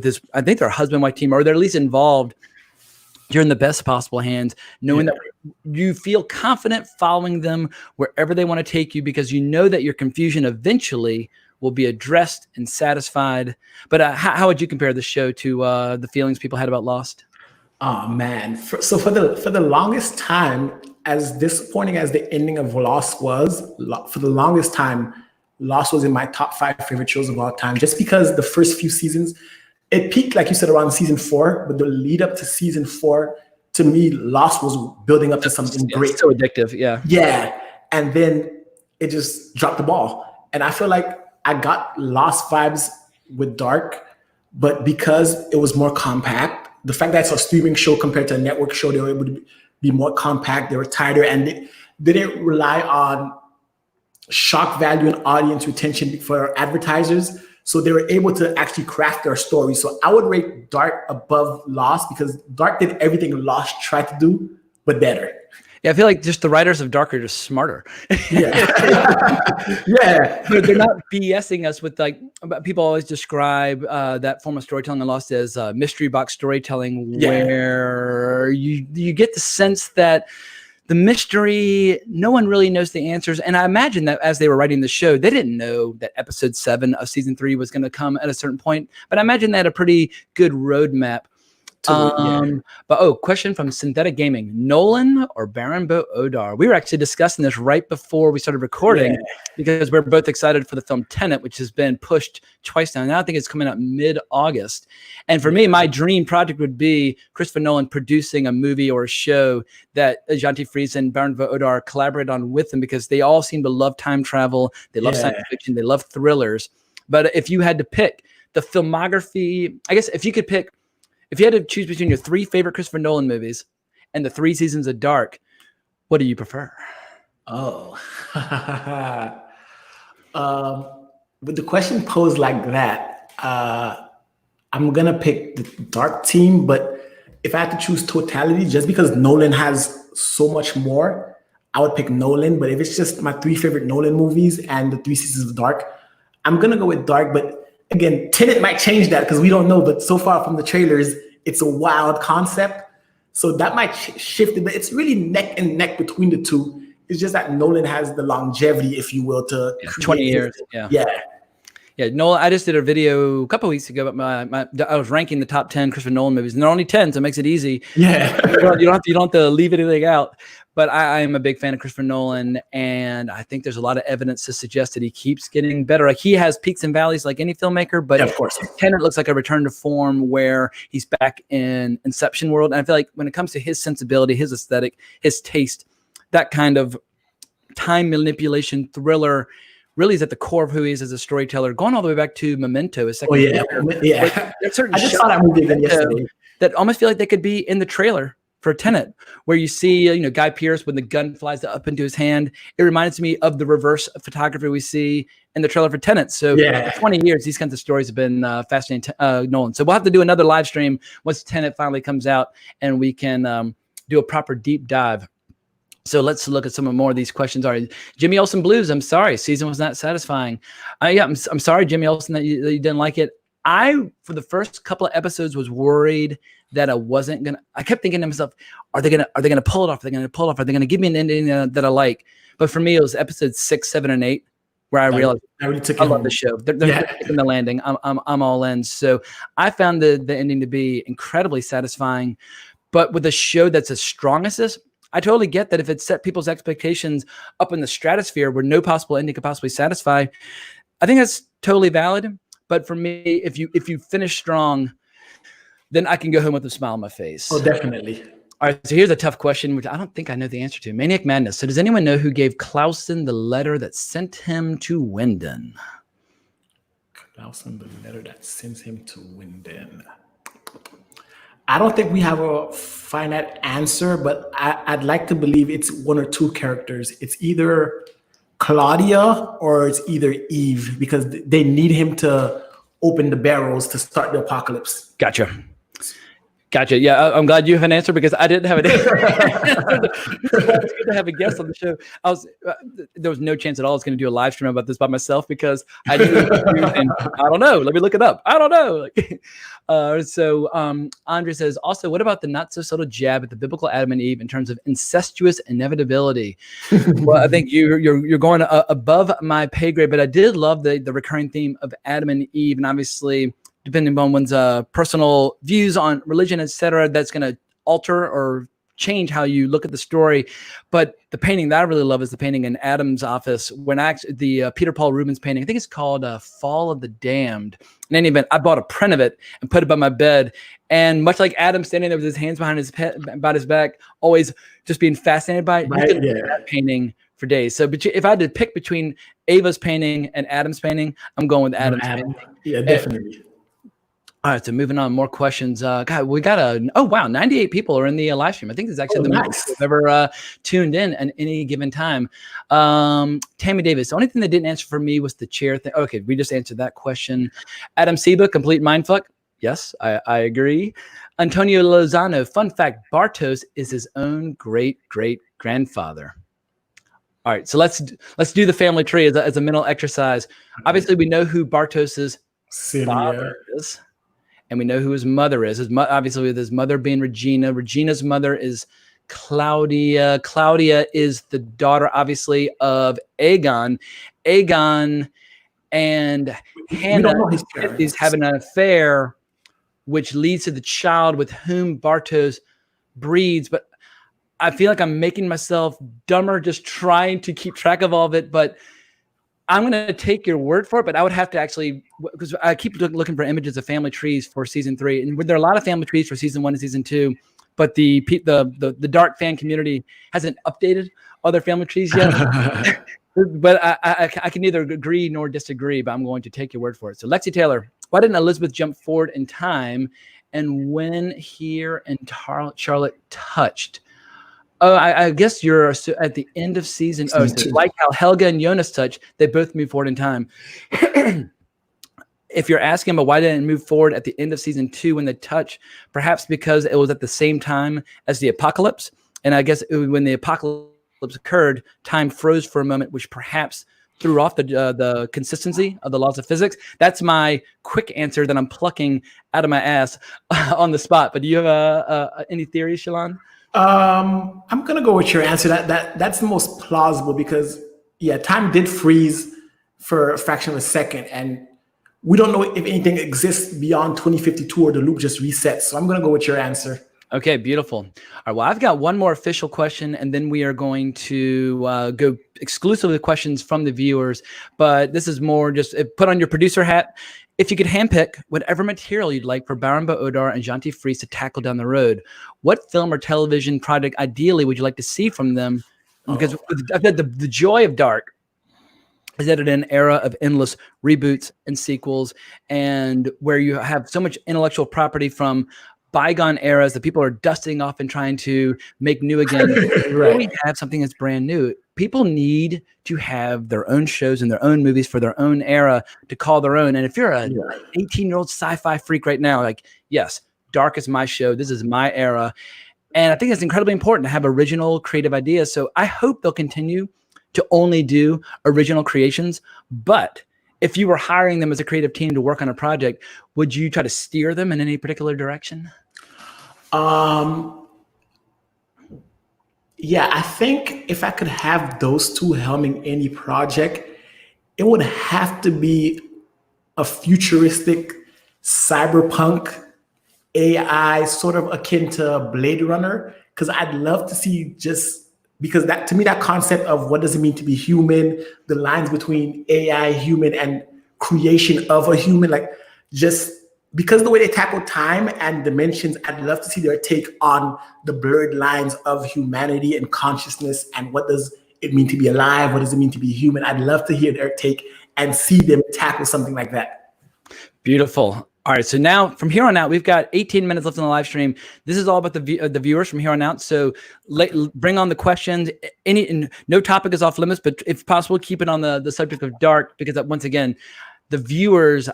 this, I think they're a husband-wife team, or they're at least involved. You're in the best possible hands, knowing that you feel confident following them wherever they want to take you, because you know that your confusion eventually will be addressed and satisfied. But how would you compare the show to the feelings people had about Lost? Oh man! So for the longest time, as disappointing as the ending of Lost was, for the longest time, Lost was in my top 5 favorite shows of all time, just because the first few seasons, it peaked, like you said, around season 4, but the lead up to season 4, to me, Lost was building up to something great. So addictive, yeah. Yeah, and then it just dropped the ball. And I feel like I got Lost vibes with Dark, but because it was more compact, the fact that it's a streaming show compared to a network show, they were able to be more compact, they were tighter, and they didn't rely on shock value and audience retention for advertisers. So they were able to actually craft their story. So I would rate Dark above Lost, because Dark did everything Lost tried to do, but better. Yeah, I feel like just the writers of Dark are just smarter. Yeah. Yeah. They're not BSing us with like people always describe that form of storytelling in Lost as mystery box storytelling, where you get the sense that the mystery, no one really knows the answers. And I imagine that as they were writing the show, they didn't know that episode 7 of season 3 was going to come at a certain point. But I imagine they had a pretty good roadmap. But question from Synthetic Gaming: Nolan or Baron Odar? We were actually discussing this right before we started recording because we're both excited for the film Tenet, which has been pushed twice now. Now I think it's coming out mid-August. And for me, my dream project would be Christopher Nolan producing a movie or a show that Janti Fries and Baron Odar collaborate on with him, because they all seem to love time travel. They love science fiction. They love thrillers. But if you had to pick the filmography, I guess if you had to choose between your 3 favorite Christopher Nolan movies and the 3 seasons of Dark, what do you prefer? With the question posed like that, I'm going to pick the Dark team. But if I had to choose totality, just because Nolan has so much more, I would pick Nolan. But if it's just my 3 favorite Nolan movies and the 3 seasons of Dark, I'm going to go with Dark. But again, Tenet might change that because we don't know, but so far from the trailers, it's a wild concept. So that might shift it, but it's really neck and neck between the two. It's just that Nolan has the longevity, if you will, to 20 years. Yeah. Nolan, I just did a video a couple of weeks ago, but I was ranking the top 10 Christopher Nolan movies, and they're only 10, so it makes it easy. Yeah. you don't have to leave anything out. But I am a big fan of Christopher Nolan, and I think there's a lot of evidence to suggest that he keeps getting better. Like, he has peaks and valleys like any filmmaker, but of course, Tenet looks like a return to form where he's back in Inception world. And I feel like when it comes to his sensibility, his aesthetic, his taste, that kind of time manipulation thriller really is at the core of who he is as a storyteller, going all the way back to Memento. There's certain I just saw that movie again yesterday that almost feel like they could be in the trailer for Tenet, where you see, Guy Pearce when the gun flies up into his hand. It reminds me of the reverse photography we see in the trailer for Tenet. So for 20 years, these kinds of stories have been fascinating Nolan. So we'll have to do another live stream once Tenet finally comes out, and we can do a proper deep dive. So let's look at some more of these questions. All right, Jimmy Olsen Blues. I'm sorry, season was not satisfying. I'm sorry, Jimmy Olsen, that you didn't like it. For the first couple of episodes, was worried that I kept thinking to myself, are they gonna pull it off? Are they gonna pull it off? Are they gonna give me an ending that I like? But for me, it was episodes 6, 7, and 8 where I realized I love the show. They're taking the landing. I'm all in. So I found the ending to be incredibly satisfying. But with a show that's as strong as this, I totally get that if it set people's expectations up in the stratosphere where no possible ending could possibly satisfy, I think that's totally valid. But for me, if you finish strong, then I can go home with a smile on my face. Oh, definitely. All right, so here's a tough question, which I don't think I know the answer to. Maniac Madness. So does anyone know who gave Clausen the letter that sent him to Winden? Clausen, the letter that sends him to Winden. I don't think we have a finite answer, but I'd like to believe it's one or two characters. It's either Claudia or it's either Eve, because they need him to open the barrels to start the apocalypse. Gotcha. Yeah, I'm glad you have an answer, because I didn't have an answer. It's good to have a guest on the show. There was no chance at all I was going to do a live stream about this by myself, because I don't know. Let me look it up. I don't know. So Andre says, also, what about the not so subtle jab at the biblical Adam and Eve in terms of incestuous inevitability? Well, I think you're going above my pay grade, but I did love the recurring theme of Adam and Eve, and obviously, depending on one's personal views on religion, etc., that's going to alter or change how you look at the story. But the painting that I really love is the painting in Adam's office, when the Peter Paul Rubens painting, I think it's called Fall of the Damned. In any event, I bought a print of it and put it by my bed. And much like Adam standing there with his hands behind his back, always just being fascinated by it, that painting for days. So if I had to pick between Ava's painting and Adam's painting, I'm going with Adam's painting. Yeah, definitely. All right, so moving on, more questions. God, we got 98 people are in the live stream. I think this is actually the most who've ever tuned in at any given time. Tammy Davis, the only thing that didn't answer for me was the chair thing. Okay, we just answered that question. Adam Seba, complete mindfuck. Yes, I agree. Antonio Lozano, fun fact, Bartos is his own great grandfather. All right, so let's do the family tree as a mental exercise. Obviously, we know who Bartos's father is, and we know who his mother is. Obviously, with his mother being Regina. Regina's mother is Claudia. Claudia is the daughter, obviously, of Egon. Egon and Hannah is having an affair, which leads to the child with whom Bartos breeds. But I feel like I'm making myself dumber just trying to keep track of all of it. But I'm going to take your word for it. But I would have to actually, because I keep looking for images of family trees for season 3. And there are a lot of family trees for season 1 and season 2. But the dark fan community hasn't updated all their family trees yet. But I can neither agree nor disagree, but I'm going to take your word for it. So Lexi Taylor, why didn't Elizabeth jump forward in time? And when here and Charlotte touched? Oh, I guess you're at the end of season. So like how Helga and Jonas touch, they both move forward in time. If you're asking about why didn't it move forward at the end of season 2 when they touch, perhaps because it was at the same time as the apocalypse. And I guess when the apocalypse occurred, time froze for a moment, which perhaps threw off the consistency of the laws of physics. That's my quick answer that I'm plucking out of my ass on the spot. But do you have any theories, Chalan? I'm gonna go with your answer. That's the most plausible because time did freeze for a fraction of a second, and we don't know if anything exists beyond 2052 or the loop just resets. So I'm gonna go with your answer. Okay, beautiful. All right, well, I've got one more official question, and then we are going to go exclusively to questions from the viewers. But this is more just put on your producer hat. If you could handpick whatever material you'd like for Baran Odar and Janti Fries to tackle down the road, what film or television project ideally would you like to see from them? Because I've had the joy of Dark is that in an era of endless reboots and sequels, and where you have so much intellectual property from bygone eras that people are dusting off and trying to make new again. Right. We have something that's brand new. People need to have their own shows and their own movies for their own era to call their own. And if you're an 18-year-old sci-fi freak right now, like, yes, Dark is my show. This is my era. And I think it's incredibly important to have original creative ideas. So I hope they'll continue to only do original creations. But if you were hiring them as a creative team to work on a project, would you try to steer them in any particular direction? I think if I could have those two helming any project, it would have to be a futuristic cyberpunk AI, sort of akin to Blade Runner, because I'd love to see because that, to me, that concept of what does it mean to be human, the lines between AI, human, and creation of a human, like just because the way they tackle time and dimensions, I'd love to see their take on the blurred lines of humanity and consciousness and what does it mean to be alive, what does it mean to be human. I'd love to hear their take and see them tackle something like that. Beautiful. All right, so now from here on out, we've got 18 minutes left on the live stream. This is all about the viewers from here on out. So bring on the questions. No topic is off limits, but if possible, keep it on the subject of Dark, because once again, the viewers,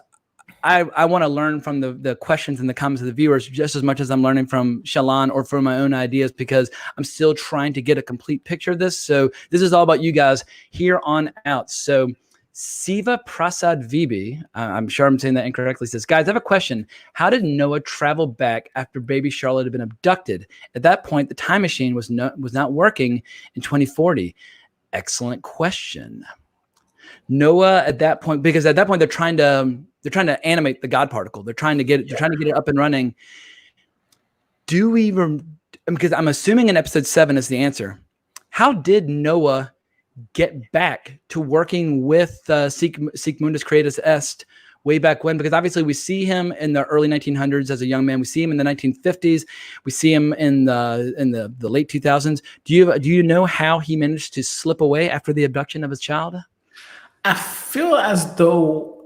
I want to learn from the questions and the comments of the viewers just as much as I'm learning from Chalan or from my own ideas, because I'm still trying to get a complete picture of this. So this is all about you guys here on out. So Siva Prasad Vibi, I'm sure I'm saying that incorrectly, says, guys, I have a question. How did Noah travel back after baby Charlotte had been abducted? At that point, the time machine was not working in 2040. Excellent question. Noah, at that point, because at that point they're trying to animate the God particle. They're trying to get it up and running. Because I'm assuming in episode 7 is the answer. How did Noah get back to working with Sic Mundus Creatus Est way back when? Because obviously we see him in the early 1900s as a young man. We see him in the 1950s. We see him in the late 2000s. Do you know how he managed to slip away after the abduction of his child? I feel as though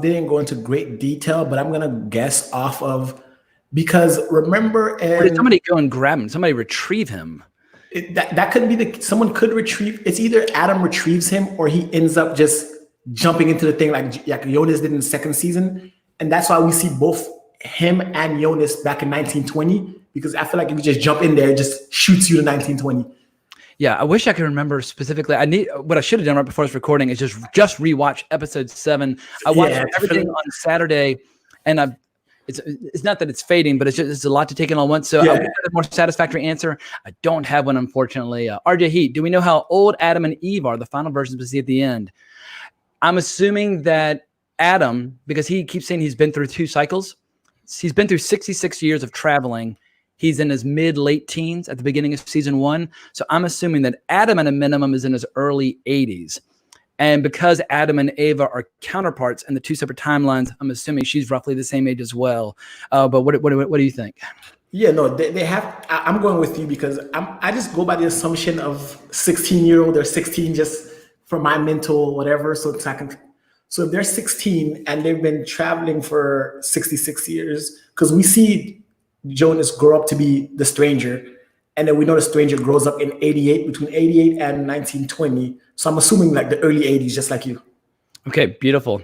they didn't go into great detail, but I'm gonna guess off of, because remember, did somebody go and grab him? Somebody retrieve him? That could be someone could retrieve. It's either Adam retrieves him or he ends up just jumping into the thing like Jonas did in the second season, and that's why we see both him and Jonas back in 1920. Because I feel like if you just jump in there, it just shoots you to 1920. Yeah, I wish I could remember specifically. What I should have done right before this recording is just rewatch episode 7. I watched everything on Saturday, and it's not that it's fading, but it's a lot to take in all once. So I wish I had a more satisfactory answer. I don't have one, unfortunately. RJ Heat, do we know how old Adam and Eve are? The final versions we see at the end. I'm assuming that Adam, because he keeps saying he's been through 2 cycles. He's been through 66 years of traveling. He's in his mid-late teens at the beginning of season 1. So I'm assuming that Adam at a minimum is in his early 80s. And because Adam and Ava are counterparts in the 2 separate timelines, I'm assuming she's roughly the same age as well. But what do you think? Yeah, no, they have. I'm going with you because I just go by the assumption of 16-year-old. They're 16 just for my mental whatever. So if they're 16 and they've been traveling for 66 years, because we see Jonas grow up to be the stranger, and then we know the stranger grows up in between 88 and 1920. So I'm assuming like the early 80s, just like you. Okay, beautiful.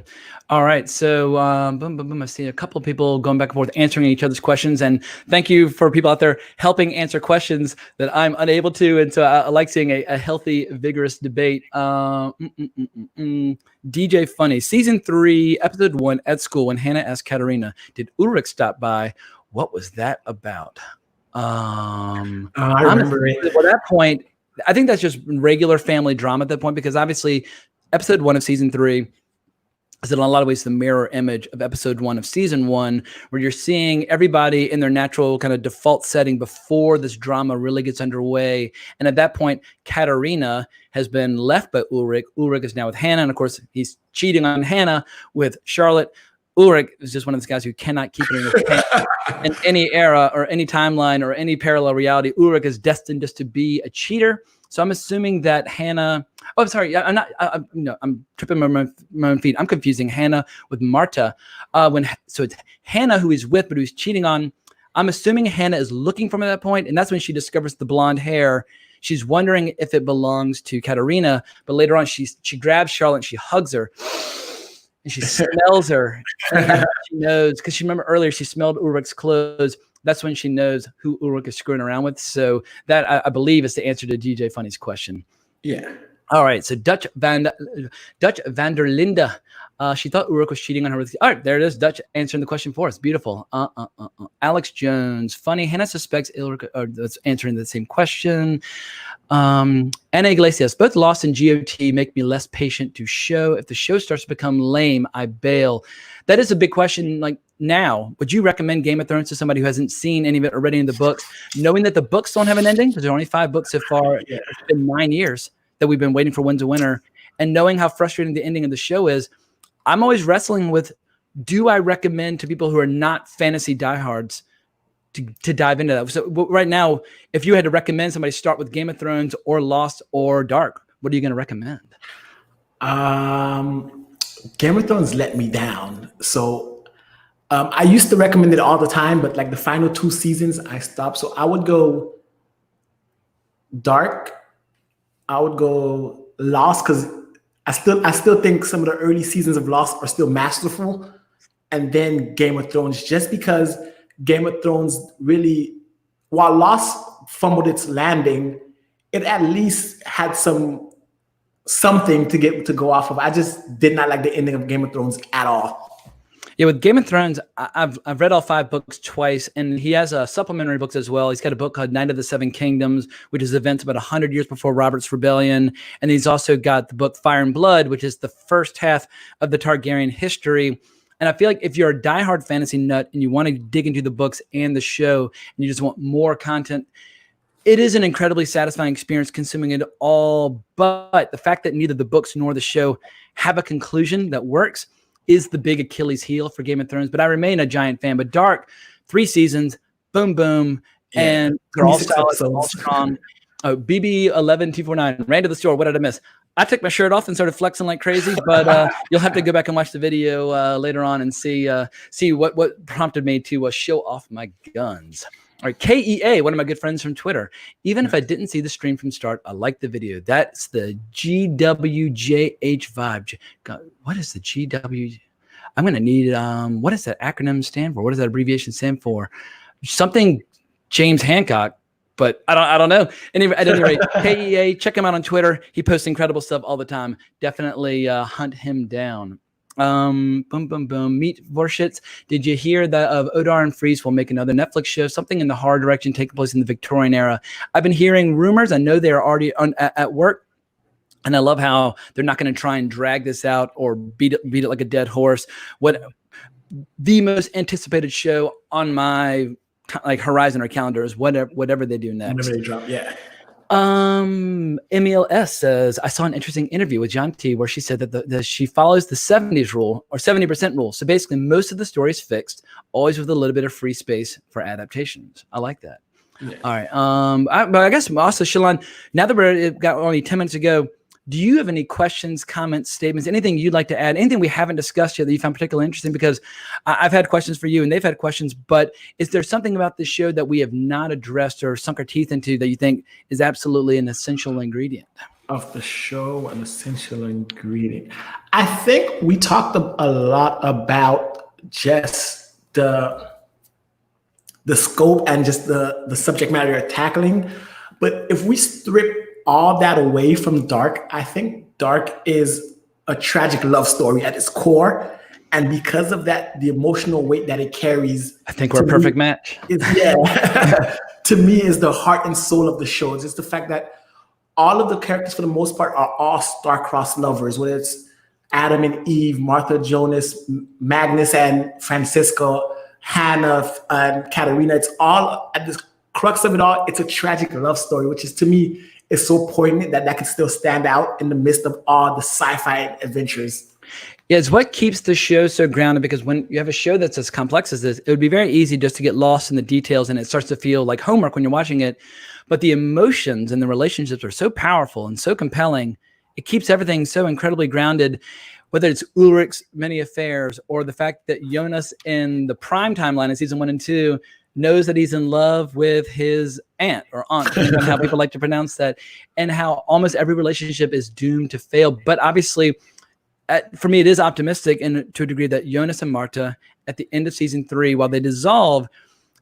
All right, so boom, boom, boom. I see a couple of people going back and forth answering each other's questions, and thank you for people out there helping answer questions that I'm unable to. And so I like seeing a healthy, vigorous debate. DJ Funny, season 3, episode 1, at school when Hannah asked Katarina, "Did Ulrich stop by? What was that about?" I remember it. At that point, I think that's just regular family drama at that point, because obviously episode 1 of season 3 is in a lot of ways the mirror image of episode 1 of season 1, where you're seeing everybody in their natural kind of default setting before this drama really gets underway. And at that point, Katarina has been left by Ulrich. Ulrich is now with Hannah. And of course, he's cheating on Hannah with Charlotte. Ulrich is just one of those guys who cannot keep it in his pants. In any era or any timeline or any parallel reality, Ulrich is destined just to be a cheater. So I'm assuming that Hannah. Oh, I'm sorry. I'm not. I'm tripping my own feet. I'm confusing Hannah with Marta. So it's Hannah who he's with, but who's cheating on. I'm assuming Hannah is looking for him at that point, and that's when she discovers the blonde hair. She's wondering if it belongs to Katarina, but later on she grabs Charlotte and she hugs her. And she smells her. And she knows, because she remember earlier she smelled Ulrich's clothes. That's when she knows who Ulrich is screwing around with. So that, I believe, is the answer to DJ Funny's question. Yeah. All right. So Dutch van der Linde. She thought Ulrich was cheating on her. All right, there it is. Dutch answering the question for us. Beautiful. Alex Jones. Funny. Hannah suspects Ulrich. That's answering the same question. Ana Iglesias. Both Lost and GOT make me less patient to show. If the show starts to become lame, I bail. That is a big question. Like now, would you recommend Game of Thrones to somebody who hasn't seen any of it or read any of the books, knowing that the books don't have an ending? Because there are only 5 books so far. Yeah. It's been 9 years that we've been waiting for Winds of Winter, and knowing how frustrating the ending of the show is. I'm always wrestling with, do I recommend to people who are not fantasy diehards to dive into that? So right now, if you had to recommend somebody start with Game of Thrones or Lost or Dark, what are you going to recommend? Game of Thrones let me down. So I used to recommend it all the time, but like the final 2 seasons, I stopped. So I would go Dark. I would go Lost, because I still think some of the early seasons of Lost are still masterful, and then Game of Thrones, just because Game of Thrones really, while Lost fumbled its landing, it at least had something to go off of. I just did not like the ending of Game of Thrones at all. Yeah, with Game of Thrones, I've read all 5 books twice, and he has supplementary books as well. He's got a book called Night of the Seven Kingdoms, which is events about 100 years before Robert's Rebellion. And he's also got the book Fire and Blood, which is the first half of the Targaryen history. And I feel like if you're a diehard fantasy nut and you want to dig into the books and the show, and you just want more content, it is an incredibly satisfying experience consuming it all. But the fact that neither the books nor the show have a conclusion that works is the big Achilles heel for Game of Thrones. But I remain a giant fan. But Dark, 3 seasons, boom, boom, and they're all solid, all strong. BB11249 ran to the store. What did I miss? I took my shirt off and started flexing like crazy. But you'll have to go back and watch the video later on and see what prompted me to show off my guns. All right, KEA, one of my good friends from Twitter. Even if I didn't see the stream from start, I like the video. That's the GWJH vibe. God, what is the GW? I'm going to need, what does that acronym stand for? What does that abbreviation stand for? Something James Hancock. but I don't know. Anyway, at any rate, KEA, check him out on Twitter. He posts incredible stuff all the time. Definitely hunt him down. Boom, boom, boom. Meet Vorshitz. Did you hear that of Odar and Freeze will make another Netflix show, something in the horror direction taking place in the Victorian era? I've been hearing rumors. I know they are already at work. And I love how they're not going to try and drag this out or beat it like a dead horse. What the most anticipated show on my horizon or calendar is whatever they do next. Whenever they drop, yeah. Emil S says, I saw an interesting interview with John T where she said that she follows the 70s rule or 70% rule. So basically most of the story is fixed, always with a little bit of free space for adaptations. I like that. Yeah. All right. But I guess also, Chalan, now that we've got only 10 minutes to go, do you have any questions, comments, statements, anything you'd like to add, anything we haven't discussed yet that you found particularly interesting? Because I've had questions for you and they've had questions, but is there something about this show that we have not addressed or sunk our teeth into that you think is absolutely an essential ingredient? Of the show, an essential ingredient. I think we talked a lot about just the scope and just the subject matter you're tackling. But if we strip all that away from Dark, I think Dark is a tragic love story at its core. And because of that, the emotional weight that it carries, I think we're a perfect match. To me, is the heart and soul of the show. It's just the fact that all of the characters, for the most part, are all star-crossed lovers, whether it's Adam and Eve, Martha Jonas, Magnus and Francisco, Hannah and Katarina. It's all at the crux of it all. It's a tragic love story, which is, to me, is so poignant that can still stand out in the midst of all the sci-fi adventures. Yeah, it's what keeps the show so grounded, because when you have a show that's as complex as this, it would be very easy just to get lost in the details and it starts to feel like homework when you're watching it. But the emotions and the relationships are so powerful and so compelling. It keeps everything so incredibly grounded, whether it's Ulrich's many affairs or the fact that Jonas in the prime timeline in season 1 and 2 knows that he's in love with his aunt or aunt, depending on how people like to pronounce that, and how almost every relationship is doomed to fail. But obviously, for me, it is optimistic and to a degree that Jonas and Marta, at the end of season 3, while they dissolve,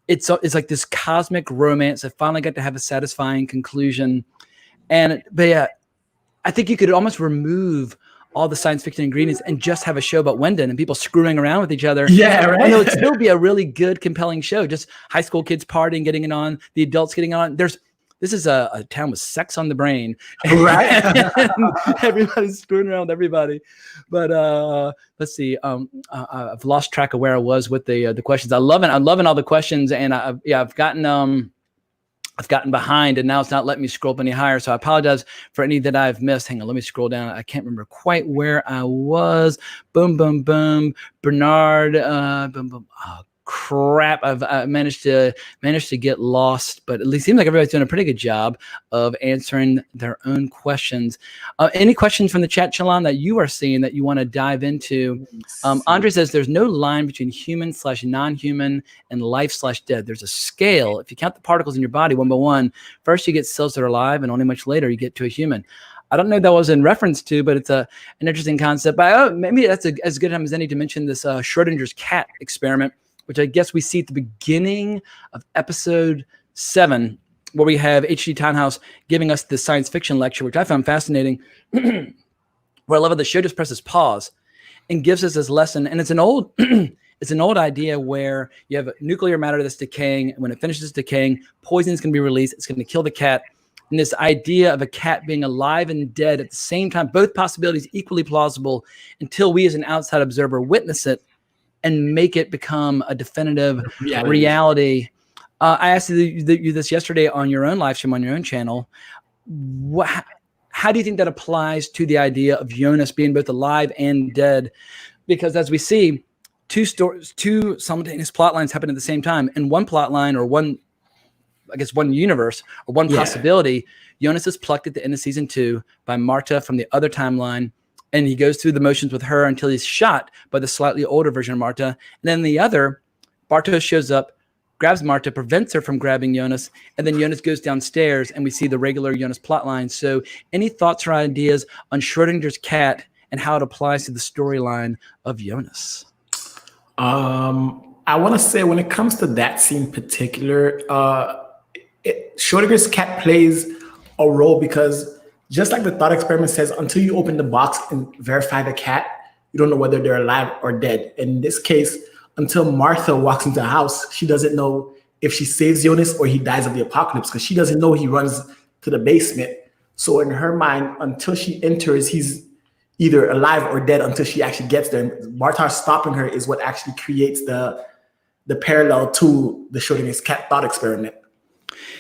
it's like this cosmic romance that finally got to have a satisfying conclusion. But yeah, I think you could almost remove all the science fiction ingredients and just have a show about Wendon and people screwing around with each other. Yeah, right. And it would still be a really good, compelling show. Just high school kids partying, getting it on, the adults getting it on. This is a town with sex on the brain. Right. Everybody's screwing around with everybody. But let's see. I've lost track of where I was with the questions. I'm loving all the questions, and I've gotten behind, and now it's not letting me scroll up any higher. So I apologize for any that I've missed. Hang on, let me scroll down. I can't remember quite where I was. Boom, boom, boom. Bernard. Boom, boom. Oh, crap. I've managed to get lost, but at least it seems like everybody's doing a pretty good job of answering their own questions. Any questions from the chat, Chalan, that you are seeing that you want to dive into? Andre says there's no line between human/non-human and life/dead. There's a scale. If you count the particles in your body one by one, first you get cells that are alive, and only much later you get to a human. I don't know what that was in reference to, but it's an interesting concept. But maybe that's as good a time as any to mention this Schrodinger's cat experiment, which I guess we see at the beginning of episode 7, where we have H.G. Townhouse giving us the science fiction lecture, which I found fascinating, where I love it. The show just presses pause and gives us this lesson. And it's an old it's an old idea where you have nuclear matter that's decaying. And when it finishes decaying, poison is going to be released. It's going to kill the cat. And this idea of a cat being alive and dead at the same time, both possibilities equally plausible, until we as an outside observer witness it and make it become a definitive reality. I asked you this yesterday on your own live stream on your own channel. How do you think that applies to the idea of Jonas being both alive and dead? Because as we see, two simultaneous plot lines happen at the same time. In one plot line, or one universe, or one possibility, Jonas is plucked at the end of season 2 by Marta from the other timeline. And he goes through the motions with her until he's shot by the slightly older version of Marta. And then the other, Bartos shows up, grabs Marta, prevents her from grabbing Jonas, and then Jonas goes downstairs, and we see the regular Jonas plotline. So any thoughts or ideas on Schrodinger's cat and how it applies to the storyline of Jonas? I want to say, when it comes to that scene in particular, Schrodinger's cat plays a role because just like the thought experiment says, until you open the box and verify the cat, you don't know whether they're alive or dead. In this case, until Martha walks into the house, she doesn't know if she saves Jonas or he dies of the apocalypse because she doesn't know he runs to the basement. So in her mind, until she enters, he's either alive or dead until she actually gets there. And Martha stopping her is what actually creates the parallel to the Schrodinger's cat thought experiment.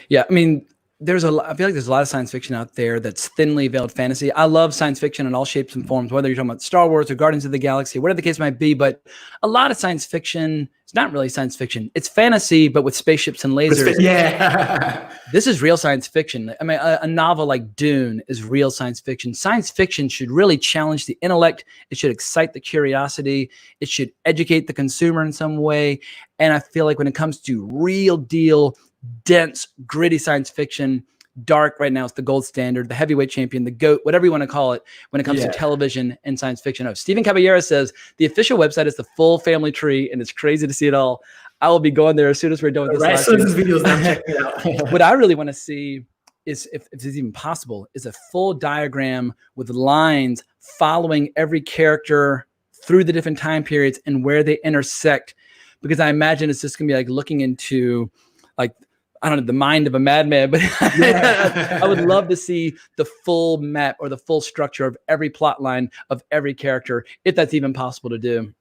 Yeah, I mean, I feel like there's a lot of science fiction out there that's thinly veiled fantasy. I love science fiction in all shapes and forms, whether you're talking about Star Wars or Guardians of the Galaxy, whatever the case might be. But a lot of science fiction, it's not really science fiction. It's fantasy, but with spaceships and lasers. Yeah. This is real science fiction. I mean, a novel like Dune is real science fiction. Science fiction should really challenge the intellect. It should excite the curiosity. It should educate the consumer in some way. And I feel like when it comes to real deal, dense, gritty science fiction, dark right now is the gold standard, the heavyweight champion, the GOAT, whatever you want to call it when it comes to television and science fiction. Oh, Stephen Caballero says the official website is the full family tree, and it's crazy to see it all. I will be going there as soon as we're done with this. Right, as soon as this video is done, check it out. What I really want to see is, if it's even possible, is a full diagram with lines following every character through the different time periods and where they intersect. Because I imagine it's just going to be like looking into, like, I don't know, the mind of a madman, but I would love to see the full map or the full structure of every plot line of every character, if that's even possible to do.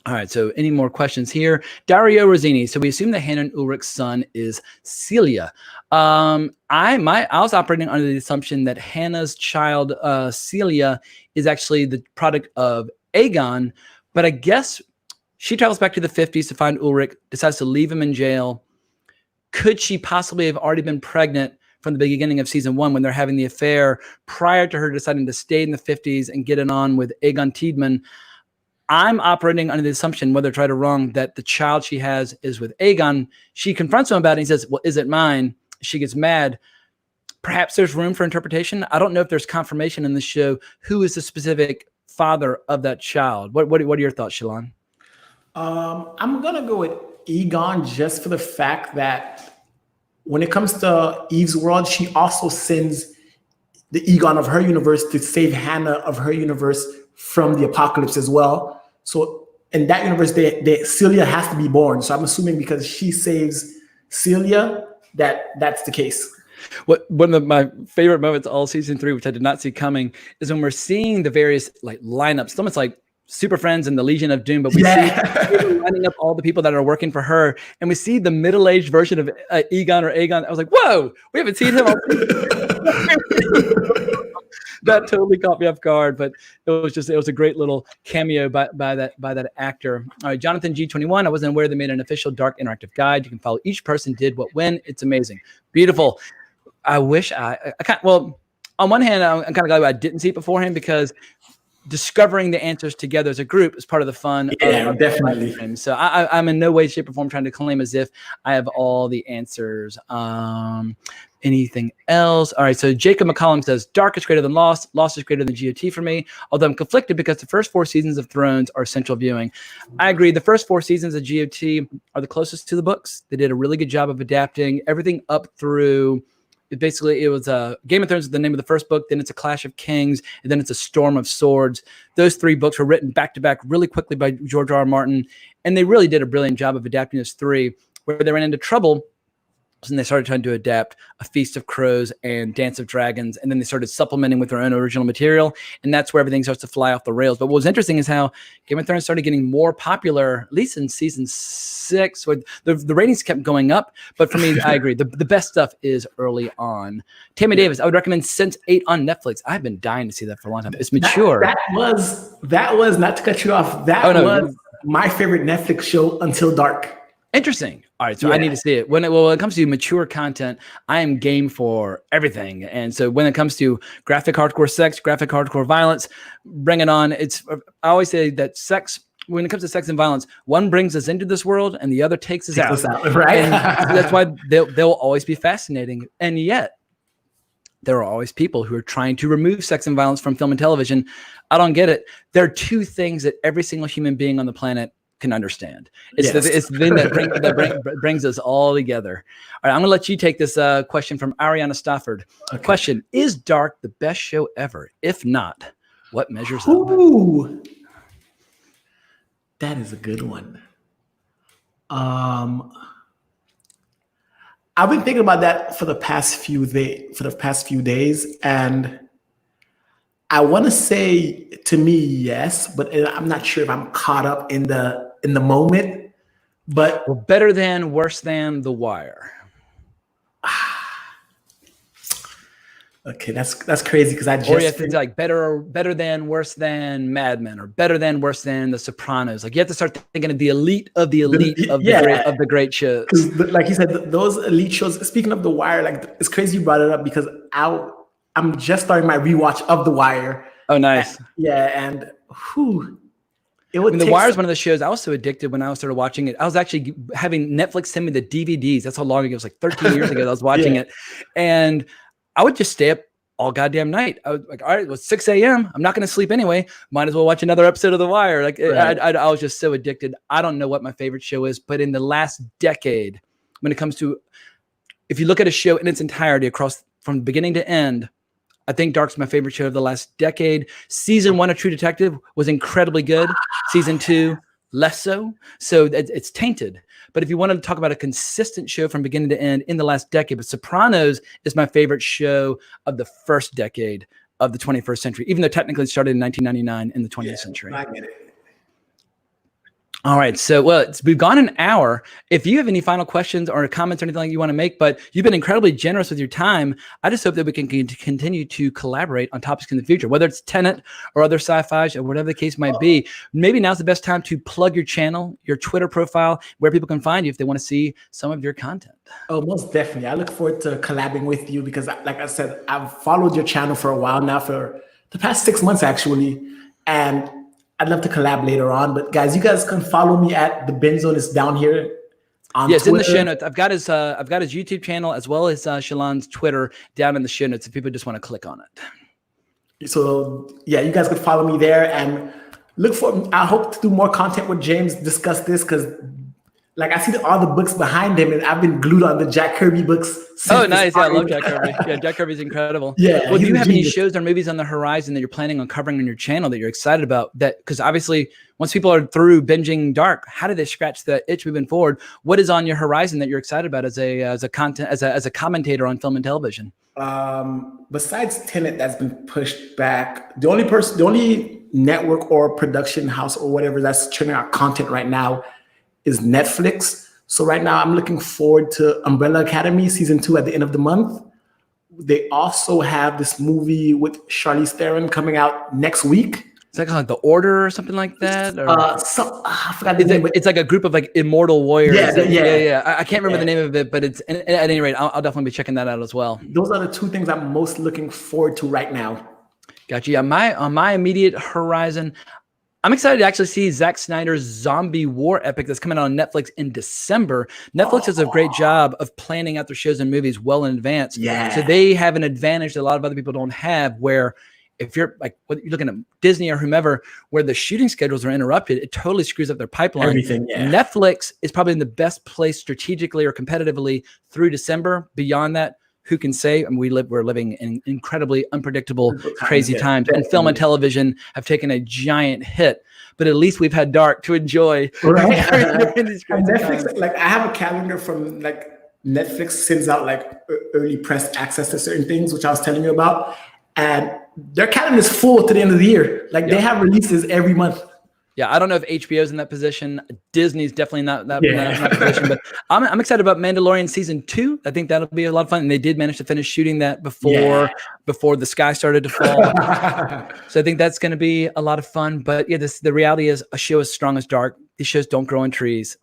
All right, so any more questions here? Dario Rosini. So we assume that Hannah and Ulrich's son is Celia. I was operating under the assumption that Hannah's child, Celia, is actually the product of Egon, but I guess she travels back to the 50s to find Ulrich, decides to leave him in jail. Could she possibly have already been pregnant from the beginning of season 1 when they're having the affair prior to her deciding to stay in the 50s and get it on with Egon Tiedemann? I'm operating under the assumption, whether it's right or wrong, that the child she has is with Egon. She confronts him about it. And he says, well, is it mine? She gets mad. Perhaps there's room for interpretation. I don't know if there's confirmation in the show who is the specific father of that child. What are your thoughts, Chalan? I'm going to go with Egon just for the fact that when it comes to Eve's world, she also sends the Egon of her universe to save Hannah of her universe from the apocalypse as well. So in that universe, Celia has to be born. So I'm assuming because she saves Celia, that's the case. One of my favorite moments all season 3, which I did not see coming, is when we're seeing the various like lineups. It's almost like Super Friends and the Legion of Doom, but we see lining up all the people that are working for her, and we see the middle-aged version of Egon or Aegon. I was like, whoa, we haven't seen him all That totally caught me off guard, but it was a great little cameo by that actor. All right, Jonathan G21. I wasn't aware they made an official dark interactive guide. You can follow each person did what when. It's amazing, beautiful. I wish I can't. Well, on one hand, I'm kind of glad I didn't see it beforehand because discovering the answers together as a group is part of the fun. Yeah, definitely. So I'm in no way, shape, or form trying to claim as if I have all the answers. Anything else? All right. So Jacob McCollum says, Dark is greater than Lost. Lost is greater than GOT for me. Although I'm conflicted because the first 4 seasons of Thrones are essential viewing. I agree. The first 4 seasons of GOT are the closest to the books. They did a really good job of adapting everything up through. It was Game of Thrones is the name of the first book, then it's A Clash of Kings, and then it's A Storm of Swords. Those 3 books were written back to back really quickly by George R. R. Martin, and they really did a brilliant job of adapting those 3. Where they ran into trouble and they started trying to adapt A Feast of Crows and Dance of Dragons, and then they started supplementing with their own original material, and that's where everything starts to fly off the rails. But what was interesting is how Game of Thrones started getting more popular, at least in season 6, where the ratings kept going up. But for me, I agree. The best stuff is early on. Tammy Davis, I would recommend Sense8 on Netflix. I've been dying to see that for a long time. It's mature. That was not to cut you off. That was my favorite Netflix show until Dark. Interesting. All right, so I need to see it. When it comes to mature content, I am game for everything. And so when it comes to graphic hardcore sex, graphic hardcore violence, bring it on. I always say that when it comes to sex and violence, one brings us into this world and the other takes us out. Right? And that's why they'll always be fascinating. And yet, there are always people who are trying to remove sex and violence from film and television. I don't get it. There are 2 things that every single human being on the planet can understand. It's it's the thing that brings us all together. All right, I'm gonna let you take this question from Ariana Stafford. Okay. Question: Is Dark the best show ever? If not, what measures up? That is a good one. I've been thinking about that for the past few days, and I want to say, to me, yes, but I'm not sure if I'm caught up in the moment. But well, better than, worse than The Wire. Okay, that's crazy because I just, or you have to like better than, worse than Mad Men, or better than, worse than The Sopranos. Like you have to start thinking of the elite of the elite of the great shows. Like you said, those elite shows. Speaking of The Wire, like it's crazy you brought it up because I'm just starting my rewatch of The Wire. Oh, nice. And The Wire is one of the shows I was so addicted when I started watching it. I was actually having Netflix send me the DVDs. That's how long ago. It was like 13 years ago that I was watching it. And I would just stay up all goddamn night. I was like, all right, well, it's 6 a.m. I'm not going to sleep anyway. Might as well watch another episode of The Wire. Like I was just so addicted. I don't know what my favorite show is, but in the last decade, when it comes to, if you look at a show in its entirety across from beginning to end, I think Dark's my favorite show of the last decade. Season 1 of True Detective was incredibly good. Season 2, less so. So it's tainted. But if you wanted to talk about a consistent show from beginning to end in the last decade, but Sopranos is my favorite show of the first decade of the 21st century, even though technically it started in 1999 in the 20th century. I get it. All right. So, we've gone an hour. If you have any final questions or comments or anything like you want to make, but you've been incredibly generous with your time. I just hope that we can continue to collaborate on topics in the future, whether it's Tenet or other sci-fi or whatever the case might be. Maybe now's the best time to plug your channel, your Twitter profile, where people can find you if they want to see some of your content. Oh, most definitely. I look forward to collabing with you because, like I said, I've followed your channel for a while now, for the past 6 months, actually. And I'd love to collab later on, but guys, you guys can follow me at the Binge Zone. It's down here on it's Twitter. In the show notes. I've got his YouTube channel as well as Chalan's Twitter down in the show notes if people just want to click on it. So yeah, you guys can follow me there and look for. I hope to do more content with James, discuss this because, like, I see all the books behind him, and I've been glued on the Jack Kirby books. Oh, nice! Yeah, I love Jack Kirby. Yeah, Jack Kirby's incredible. Yeah. Well, do you have any shows or movies on the horizon that you're planning on covering on your channel that you're excited about? That because obviously, once people are through binging Dark, how do they scratch the itch moving forward? What is on your horizon that you're excited about as a commentator on film and television? Besides Tenet, that's been pushed back. The only network or production house or whatever that's churning out content right now is Netflix. So right now I'm looking forward to Umbrella Academy season 2 at the end of the month. They also have this movie with Charlize Theron coming out next week. Is that called The Order or something like that? Or? I forgot the name. It's like a group of like immortal warriors. Yeah. I can't remember the name of it, but it's at any rate, I'll definitely be checking that out as well. Those are the two things I'm most looking forward to right now. Gotcha. On my immediate horizon, I'm excited to actually see Zack Snyder's zombie war epic that's coming out on Netflix in December. Netflix does a great job of planning out their shows and movies well in advance. Yeah. So they have an advantage that a lot of other people don't have, where if you're like, whether you're looking at Disney or whomever, where the shooting schedules are interrupted, it totally screws up their pipeline. Everything, yeah. Netflix is probably in the best place strategically or competitively through December. Beyond that, who can say? I mean, we're living in incredibly unpredictable, crazy times, and film and television have taken a giant hit. But at least we've had Dark to enjoy. Right. Netflix, like I have a calendar from like Netflix sends out like early press access to certain things, which I was telling you about, and their calendar is full to the end of the year. Like they have releases every month. Yeah, I don't know if HBO's in that position. Disney's definitely not in that position. But I'm excited about Mandalorian season 2. I think that'll be a lot of fun. And they did manage to finish shooting that before the sky started to fall. So I think that's going to be a lot of fun. But yeah, the reality is a show as strong as Dark. These shows don't grow on trees.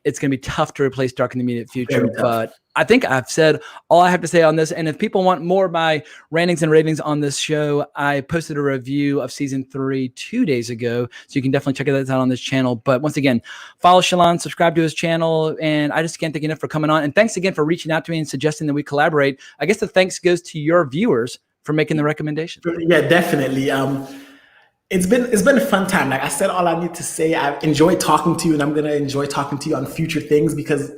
It's going to be tough to replace Dark in the immediate future. But I think I've said all I have to say on this. And if people want more of my rantings and ravings on this show, I posted a review of season 3 2 days ago. So you can definitely check that out on this channel. But once again, follow Chalan, subscribe to his channel. And I just can't thank you enough for coming on. And thanks again for reaching out to me and suggesting that we collaborate. I guess the thanks goes to your viewers for making the recommendation. Yeah, definitely. It's been a fun time. Like I said, all I need to say. I've enjoyed talking to you, and I'm gonna enjoy talking to you on future things because,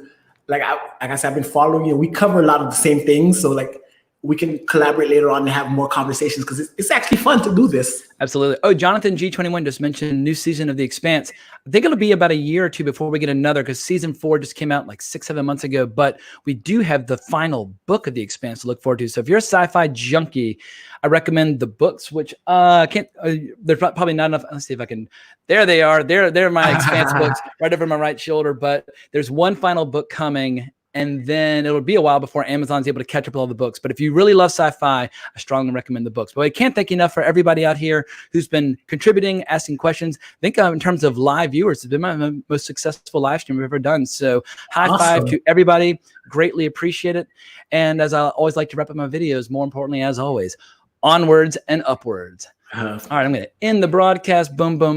like I said, I've been following you. We cover a lot of the same things, so like we can collaborate later on and have more conversations because it's actually fun to do this. Absolutely. Oh, Jonathan G21 just mentioned new season of The Expanse. I think it'll be about a year or two before we get another because season 4 just came out like 6-7 months ago. But we do have the final book of The Expanse to look forward to. So if you're a sci-fi junkie, I recommend the books, which there's probably not enough. Let's see if I can. There they are. They're my Expanse books right over my right shoulder. But there's one final book coming. And then it'll be a while before Amazon's able to catch up with all the books. But if you really love sci-fi, I strongly recommend the books. But I can't thank you enough for everybody out here who's been contributing, asking questions. I think in terms of live viewers, it's been my most successful live stream we've ever done. So high five to everybody. Greatly appreciate it. And as I always like to wrap up my videos, more importantly, as always, onwards and upwards. All right, I'm going to end the broadcast. Boom, boom.